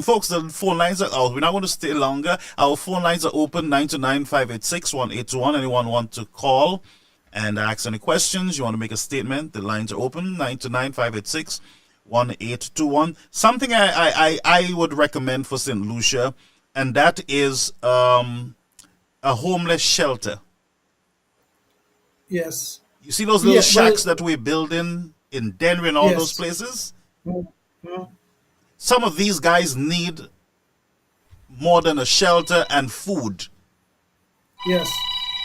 folks, the phone lines are out. We're not going to stay longer. Our phone lines are open 929-586-1821. Anyone want to call and ask any questions? You want to make a statement? The lines are open 929-586-1821. Something I would recommend for St. Lucia, and that is a homeless shelter. Yes. You see those little Yeah, well, shacks that we're building in Denver and all those yes. places? Mhm. Some of these guys need more than a shelter and food, Yes.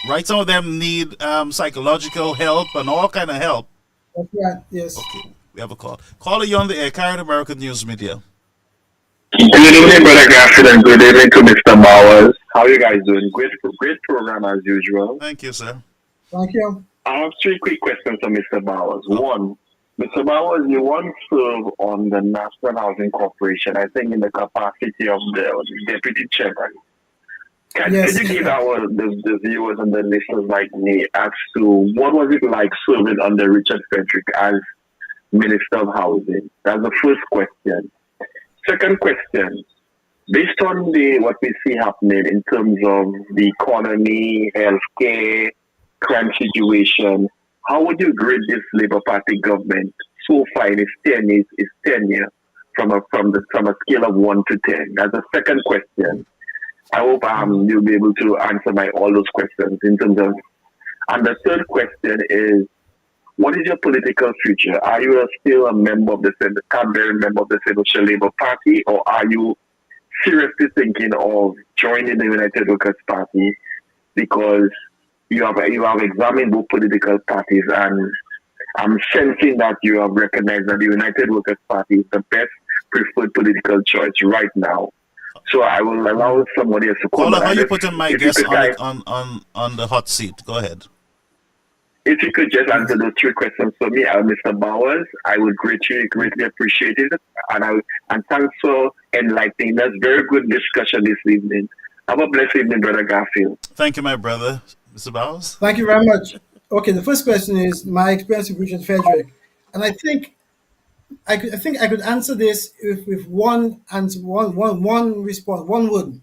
right? Some of them need psychological help and all kind of help. That's right. Yes. Okay, we have a call. Caller, you on the air, Carrier American News Media. Good evening, Brother Garfield, and good evening to Mr. Bowers. How are you guys doing? Great program as usual. Thank you, sir. Thank you. I have three quick questions for Mr. Bowers. Okay. One, Mr. Bowers, you once served on the National Housing Corporation, I think in the capacity of the deputy chairman. Yes. Could you give the viewers and the listeners like me as to what was it like serving under Richard Frederick as Minister of Housing? That's the first question. Second question, based on what we see happening in terms of the economy, healthcare, crime situation, how would you grade this Labour Party government so far in its tenure from a scale of 1 to 10? That's the second question. I hope you'll be able to answer all those questions in terms of. And the third question is, what is your political future? Are you still a member of the card-bearing member of the Central Labour Party, or are you seriously thinking of joining the United Workers' Party? Because you have examined both political parties, and I'm sensing that you have recognized that the United Workers' Party is the best preferred political choice right now. So I will allow somebody else to call. Caller, how you putting my if guest you could on the hot seat? Go ahead. If you could just answer those three questions for me, Mr. Bowers, I would greatly appreciate it. And thanks for enlightening us. Very good discussion this evening. Have a blessed evening, Brother Garfield. Thank you, my brother, Mr. Bowers. Thank you very much. Okay, the first question is my experience with Richard Frederick, and I think I could answer this with one answer, one response, one word: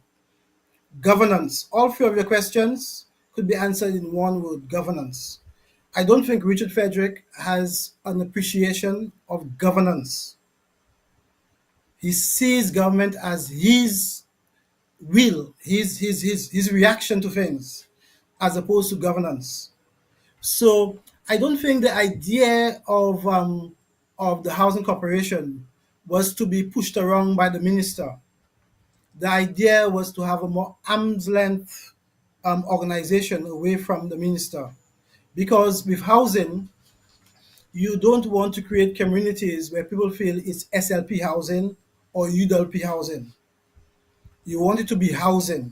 governance. All three of your questions could be answered in one word: governance. I don't think Richard Frederick has an appreciation of governance. He sees government as his will, his reaction to things, as opposed to governance. So I don't think the idea of the housing corporation was to be pushed around by the minister. The idea was to have a more arm's length organization away from the minister, because with housing, you don't want to create communities where people feel it's SLP housing or UWP housing. You want it to be housing,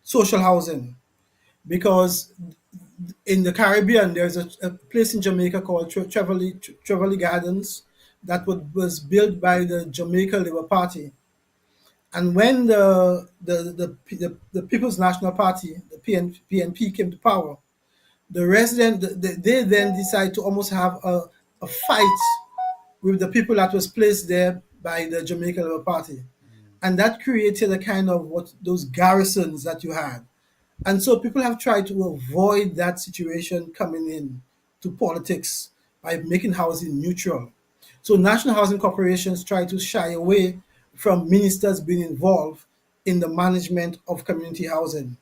social housing, because in the Caribbean, there's a place in Jamaica called Trevelly Gardens that was built by the Jamaica Labour Party. And when the People's National Party, the PNP, came to power, they then decided to almost have a fight with the people that was placed there by the Jamaica Labour Party. And that created a kind of those garrisons that you had. And so people have tried to avoid that situation coming in to politics by making housing neutral. So national housing corporations try to shy away from ministers being involved in the management of community housing.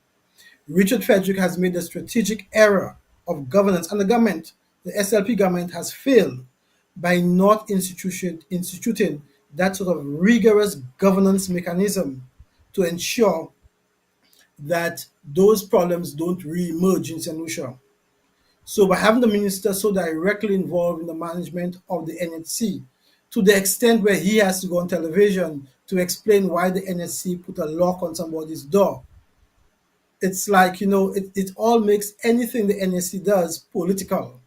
Richard Frederick has made a strategic error of governance, and the government, the SLP government, has failed by not instituting that sort of rigorous governance mechanism to ensure that those problems don't re-emerge in St. Lucia. So by having the minister so directly involved in the management of the NHC, to the extent where he has to go on television to explain why the NHC put a lock on somebody's door, it's like, it all makes anything the NHC does political,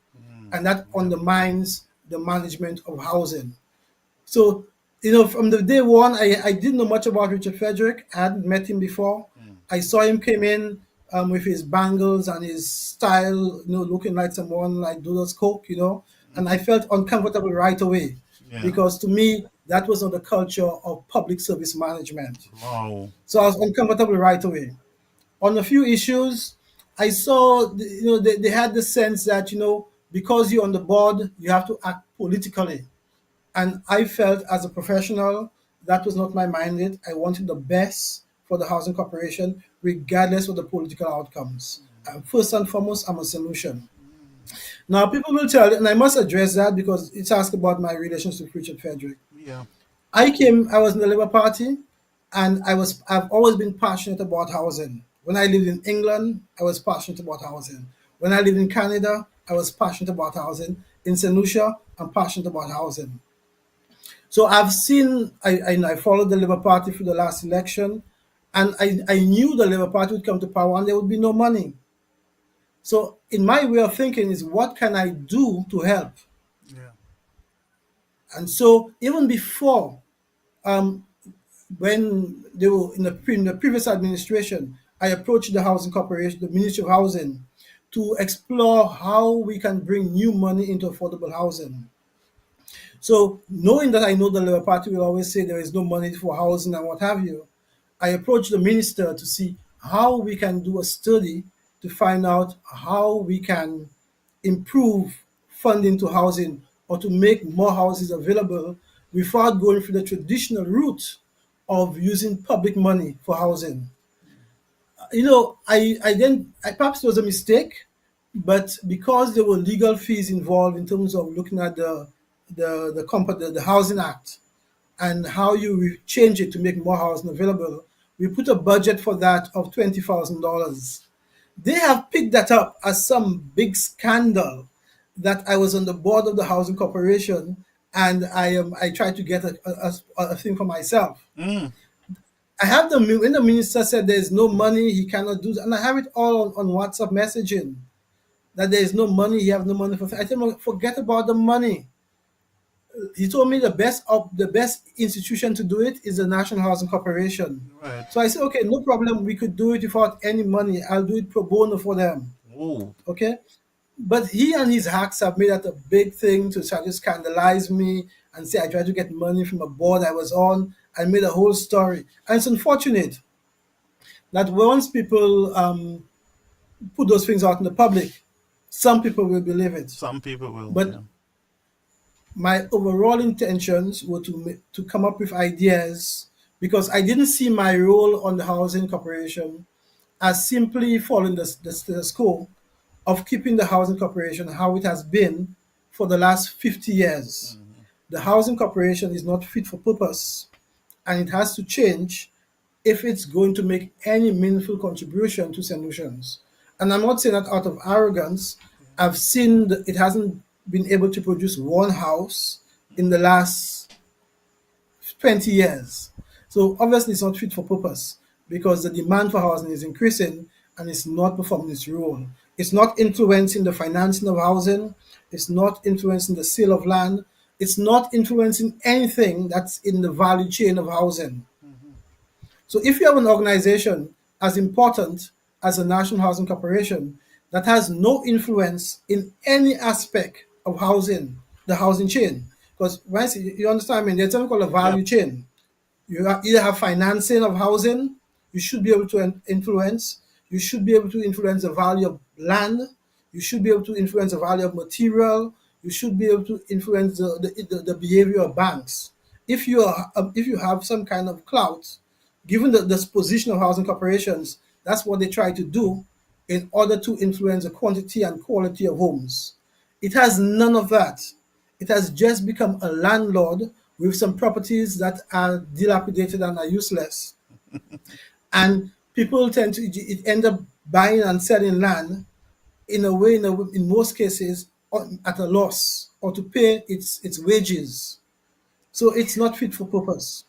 and that undermines the management of housing. So, from the day one, I didn't know much about Richard Frederick. I hadn't met him before. I saw him came in with his bangles and his style, looking like someone like Douglas Coke, and I felt uncomfortable right away Yeah. because to me, that was not the culture of public service management. Wow. So I was uncomfortable right away. On a few issues, I saw, they had the sense that, because you're on the board, you have to act politically. And I felt as a professional, that was not my mandate. I wanted the best for the housing corporation, regardless of the political outcomes. And first and foremost, I'm a solution. Now, people will tell, and I must address that because it's asked about my relationship with Richard Frederick. Yeah. I was in the Labour Party, and I've always been passionate about housing. When I lived in England, I was passionate about housing. When I lived in Canada, I was passionate about housing. In St. Lucia, I'm passionate about housing. So I followed the Labour Party for the last election, and I knew the Labour Party would come to power and there would be no money. So in my way of thinking is, what can I do to help? Yeah. And so even before, when they were in the previous administration, I approached the Housing Corporation, the Ministry of Housing, to explore how we can bring new money into affordable housing. So knowing that I know the Labour Party will always say there is no money for housing and what have you, I approached the minister to see how we can do a study to find out how we can improve funding to housing or to make more houses available without going through the traditional route of using public money for housing. I perhaps it was a mistake, but because there were legal fees involved in terms of looking at the Housing Act and how you change it to make more housing available, we put a budget for that of $20,000. They have picked that up as some big scandal that I was on the board of the Housing Corporation and I tried to get a thing for myself. I have when the minister said there is no money, he cannot do that, and I have it all on WhatsApp messaging that there is no money, he have no money for. I tell him, forget about the money. He told me the best institution to do it is the National Housing Corporation. Right. So I said, okay, no problem. We could do it without any money. I'll do it pro bono for them. Oh. Okay. But he and his hacks have made that a big thing to try to scandalize me and say I tried to get money from a board I was on and made a whole story. And it's unfortunate that once people put those things out in the public, some people will believe it. Some people will. But yeah. my overall intentions were to come up with ideas because I didn't see my role on the Housing Corporation as simply following the status quo of keeping the Housing Corporation how it has been for the last 50 years. The Housing Corporation is not fit for purpose and it has to change if it's going to make any meaningful contribution to solutions. And I'm not saying that out of arrogance. I've seen that it hasn't been able to produce one house in the last 20 years. So obviously it's not fit for purpose because the demand for housing is increasing and it's not performing its role. It's not influencing the financing of housing. It's not influencing the sale of land. It's not influencing anything that's in the value chain of housing. So if you have an organization as important as the National Housing Corporation that has no influence in any aspect of housing, the housing chain, because once you understand, there's something called a value chain. You either have financing of housing, you should be able to influence. You should be able to influence the value of land. You should be able to influence the value of material. You should be able to influence the behavior of banks. If you have some kind of clout, given the disposition of housing corporations, that's what they try to do in order to influence the quantity and quality of homes. It has none of that. It has just become a landlord with some properties that are dilapidated and are useless. And people tend to end up buying and selling land in a way, in most cases, at a loss or to pay its wages. So it's not fit for purpose.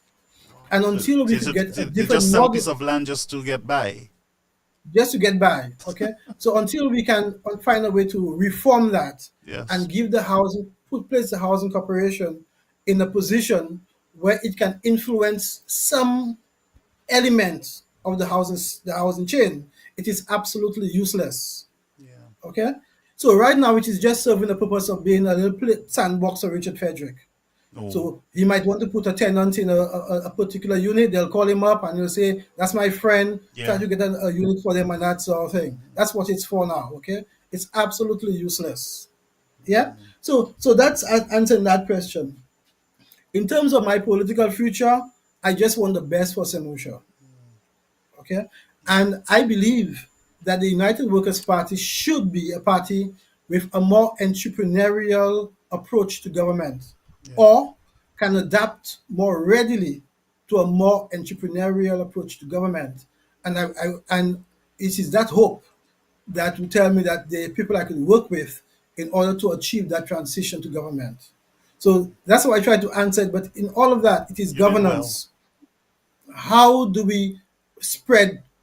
And until we could get a They different just sell a piece model, of land just to get by. just to get by, okay? So until we can find a way to reform that Yes. and give the housing, place the housing corporation in a position where it can influence some element of the housing chain, it is absolutely useless. Yeah. Okay, so right now it is just serving the purpose of being a little sandbox for Richard Frederick. Oh. So he might want to put a tenant in a particular unit. They'll call him up and he'll say, "That's my friend." Yeah. Try to get a unit for them and that sort of thing. That's what it's for now. Okay, it's absolutely useless. Yeah. So that's answering that question. In terms of my political future, I just want the best for St. Lucia. Okay, and I believe that the United Workers' Party should be a party with a more entrepreneurial approach to government, or can adapt more readily to a more entrepreneurial approach to government. And it is that hope that will tell me that the people I can work with in order to achieve that transition to government. So that's how I try to answer it. But in all of that, it is You did well. governance. How do we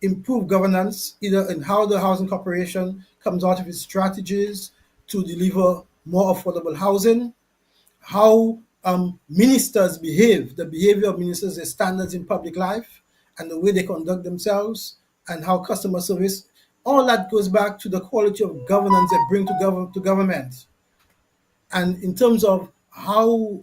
improve governance, either in how the housing corporation comes out of its strategies to deliver more affordable housing, how ministers behave, the behavior of ministers, their standards in public life, and the way they conduct themselves, and how customer service, all that goes back to the quality of governance they bring to government. And in terms of how,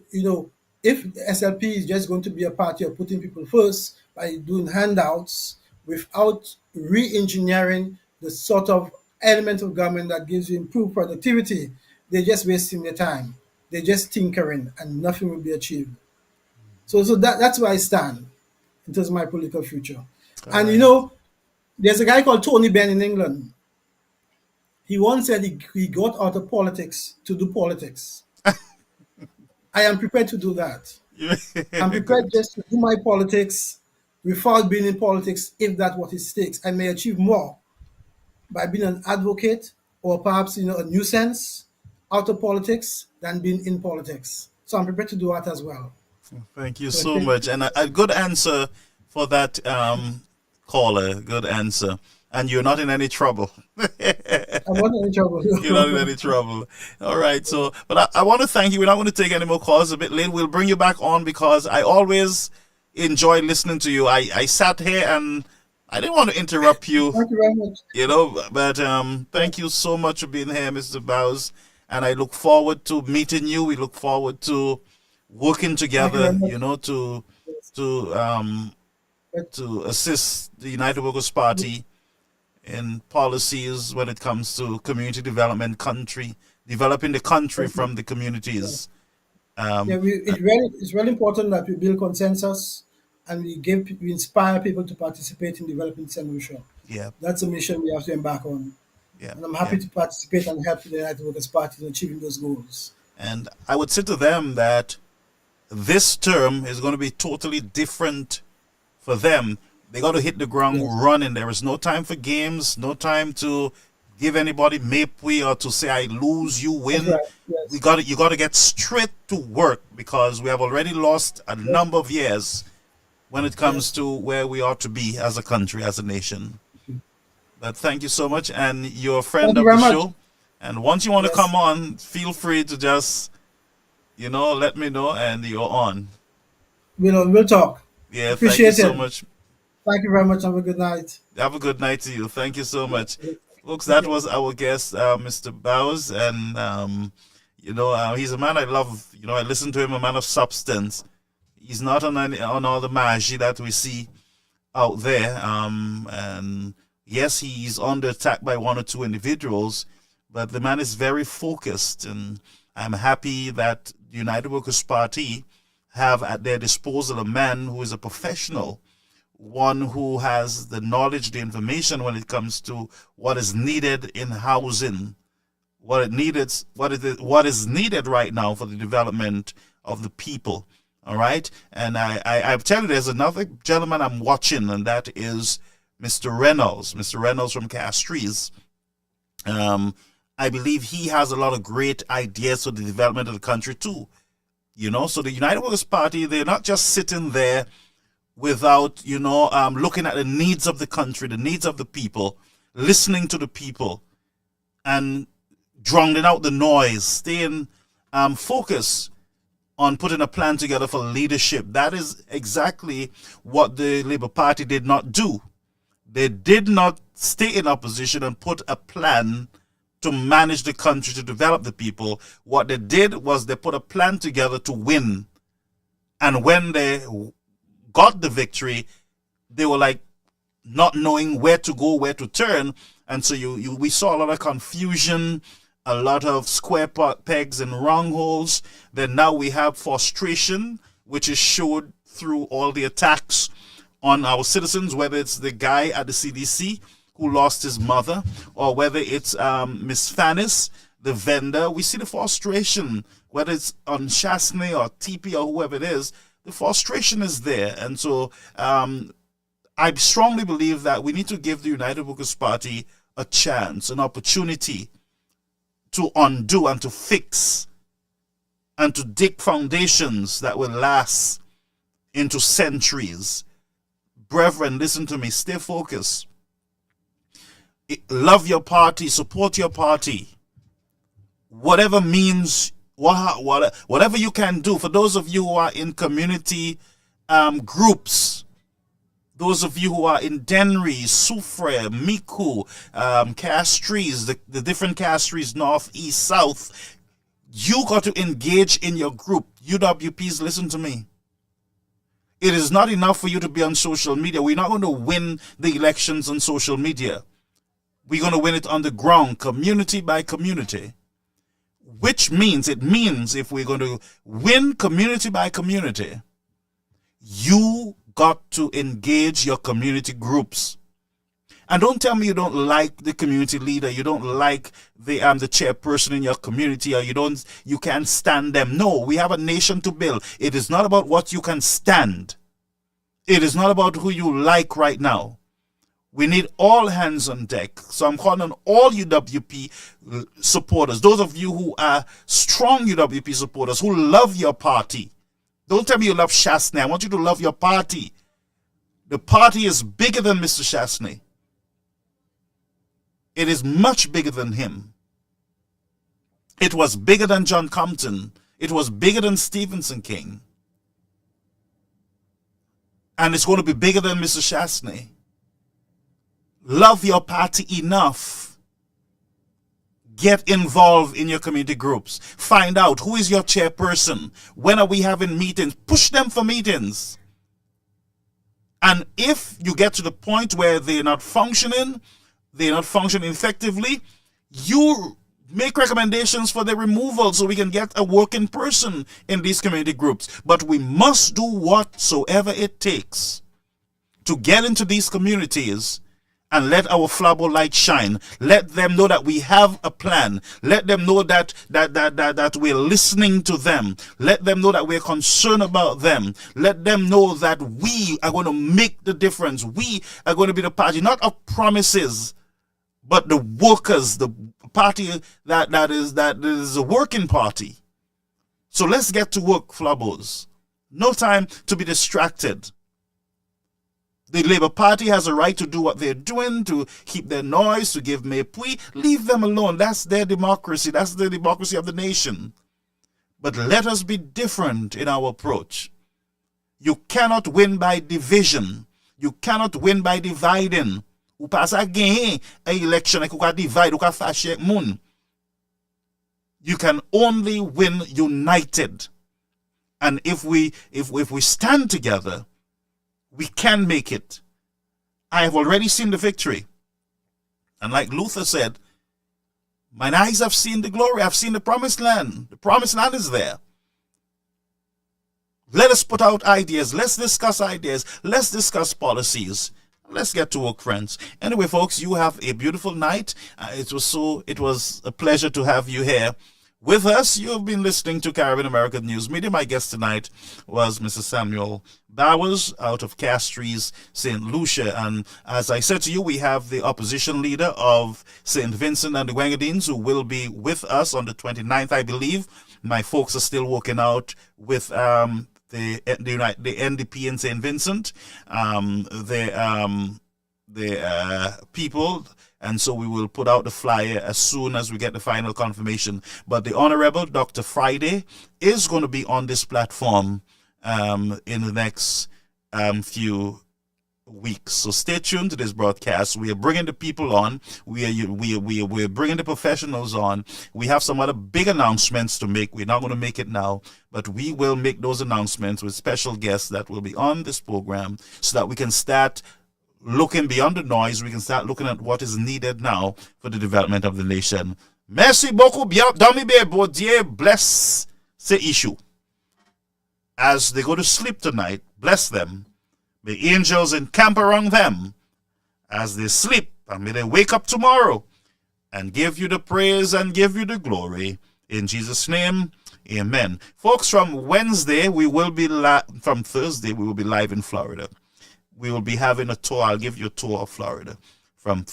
if SLP is just going to be a party of putting people first by doing handouts without re-engineering the sort of element of government that gives you improved productivity, they're just wasting their time. They're just tinkering and nothing will be achieved. So that's where I stand in terms of my political future. And there's a guy called Tony Benn in England. He once said he got out of politics to do politics. I am prepared to do that. I'm prepared just to do my politics without being in politics if that's what it takes. I may achieve more by being an advocate or perhaps a nuisance out of politics than being in politics. So I'm prepared to do that as well. Thank you so much. And a good answer for that caller. Good answer. And you're not in any trouble. I'm not in any trouble. You're not in any trouble. All right. So, but I want to thank you. We're not going to take any more calls. A bit late. We'll bring you back on because I always enjoy listening to you. I sat here and I didn't want to interrupt you. Thank you very much. But thank you so much for being here, Mr. Bowes. And I look forward to meeting you. We look forward to working together, to assist the United Workers' Party in policies when it comes to community development, developing the country from the communities. It's really important that we build consensus and we inspire people to participate in developing St. Lucia. Yeah. That's a mission we have to embark on. Yeah. And I'm happy to participate and help the United Workers' Party in achieving those goals. And I would say to them that this term is going to be totally different for them. They got to hit the ground running. There is no time for games, no time to give anybody mapwe or to say I lose, you win. Right. Yes. You got to get straight to work because we have already lost a number of years when it comes to where we ought to be as a country, as a nation. But thank you so much, and you're a friend of the show. And once you want to come on, feel free to just let me know, and you're on. We'll talk. Yeah, Appreciate thank you so much. Thank you very much. Have a good night. Have a good night to you. Thank you so much. Folks, that was our guest, Mr. Bowes. And, he's a man I love. I listen to him, a man of substance. He's not on all the magie that we see out there. And Yes, he's under attack by one or two individuals, but the man is very focused, and I'm happy that the United Workers' Party have at their disposal a man who is a professional, one who has the knowledge, the information when it comes to what is needed in housing, what is needed right now for the development of the people. All right, and I tell you, there's another gentleman I'm watching, and that is Mr. Reynolds from Castries. I believe he has a lot of great ideas for the development of the country too. You know, so the United Workers' Party, they're not just sitting there without, looking at the needs of the country, the needs of the people, listening to the people, and drowning out the noise, staying focused on putting a plan together for leadership. That is exactly what the Labour Party did not do. They did not stay in opposition and put a plan to manage the country, to develop the people. What they did was they put a plan together to win. And when they got the victory, they were like not knowing where to go, where to turn. And so we saw a lot of confusion, a lot of square pegs and round holes. Then now we have frustration, which is showed through all the attacks on our citizens, whether it's the guy at the CDC who lost his mother, or whether it's Miss Fannis, the vendor. We see the frustration, whether it's on Chasney or TP or whoever it is, the frustration is there. And so I strongly believe that we need to give the United Workers' Party a chance, an opportunity to undo and to fix and to dig foundations that will last into centuries. Brethren, listen to me, stay focused. Love your party, support your party. Whatever means, whatever you can do. For those of you who are in community groups, those of you who are in Denry, Soufre, Miku, Castries, the different Castries, north, east, south, you got to engage in your group. UWPs, listen to me. It is not enough for you to be on social media. We're not going to win the elections on social media. We're going to win it on the ground, community by community. Which means, if we're going to win community by community, you got to engage your community groups. And don't tell me you don't like the community leader, you don't like the chairperson in your community, or you can't stand them. No, we have a nation to build. It is not about what you can stand. It is not about who you like right now. We need all hands on deck. So I'm calling on all UWP supporters, those of you who are strong UWP supporters, who love your party. Don't tell me you love Chasney. I want you to love your party. The party is bigger than Mr. Chasney. It is much bigger than him. It was bigger than John Compton. It was bigger than Stephenson King. And it's going to be bigger than Mr. Chasney. Love your party enough. Get involved in your community groups. Find out who is your chairperson. When are we having meetings? Push them for meetings. And if you get to the point where they're not functioning effectively, you make recommendations for their removal so we can get a working person in these community groups. But we must do whatsoever it takes to get into these communities and let our Flabo light shine. Let them know that we have a plan. Let them know that we're listening to them. Let them know that we're concerned about them. Let them know that we are going to make the difference. We are going to be the party, not of promises, but the workers, the party that is a working party. So let's get to work, Flabos. No time to be distracted. The Labour Party has a right to do what they're doing, to keep their noise, to give mépris. Leave them alone. That's their democracy. That's the democracy of the nation. But let us be different in our approach. You cannot win by division. You cannot win by dividing. Ou pas à gagner an election ou ka divide ou ka fâcher moun. You can only win united. And if we stand together, we can make it. I have already seen the victory. And like Luther said, mine eyes have seen the glory. I've seen the promised land. The promised land is there. Let us put out ideas. Let's discuss ideas. Let's discuss policies. Let's get to work, friends. Anyway, folks, you have a beautiful night. It was a pleasure to have you here with us. You've been listening to Caribbean American News Media. My guest tonight was Mr. Samuel Bowers out of Castries, St. Lucia. And as I said to you, we have the opposition leader of St. Vincent and the Grenadines who will be with us on the 29th, I believe. My folks are still working out with the NDP in St. Vincent, the people, and so we will put out the flyer as soon as we get the final confirmation. But the Honorable Dr. Friday is going to be on this platform in the next few weeks. So stay tuned to this broadcast. We are bringing the people on. We're bringing the professionals on. We have some other big announcements to make. We're not going to make it now, but we will make those announcements with special guests that will be on this program so that we can start looking beyond the noise. We can start looking at what is needed now for the development of the nation. Merci beaucoup. Bien, Dami Bebo, Dieu bless the issue. As they go to sleep tonight, bless them. May angels encamp around them as they sleep, and may they wake up tomorrow and give you the praise and give you the glory. In Jesus' name, amen. Folks, from Wednesday, from Thursday, we will be live in Florida. We will be having a tour. I'll give you a tour of Florida from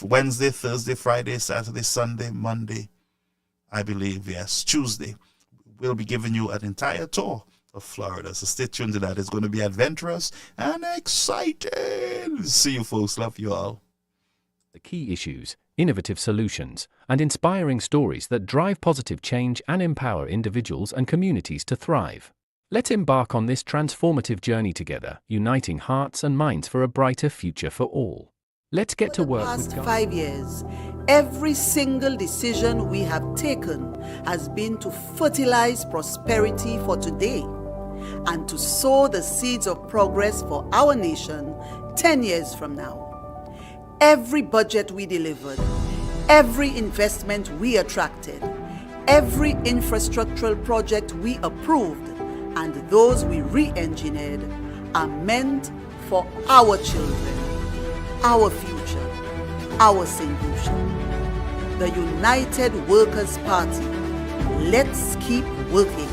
Wednesday, Thursday, Friday, Saturday, Sunday, Monday, I believe, yes, Tuesday. We'll be giving you an entire tour of Florida. So stay tuned to that. It's going to be adventurous and exciting. See you, folks. Love you all. The key issues, innovative solutions, and inspiring stories that drive positive change and empower individuals and communities to thrive. Let's embark on this transformative journey together, uniting hearts and minds for a brighter future for all. Let's get to work with For the past 5 years, every single decision we have taken has been to fertilize prosperity for today and to sow the seeds of progress for our nation 10 years from now. Every budget we delivered, every investment we attracted, every infrastructural project we approved, and those we re-engineered are meant for our children, our future, our St. Lucia. The United Workers' Party. Let's keep working.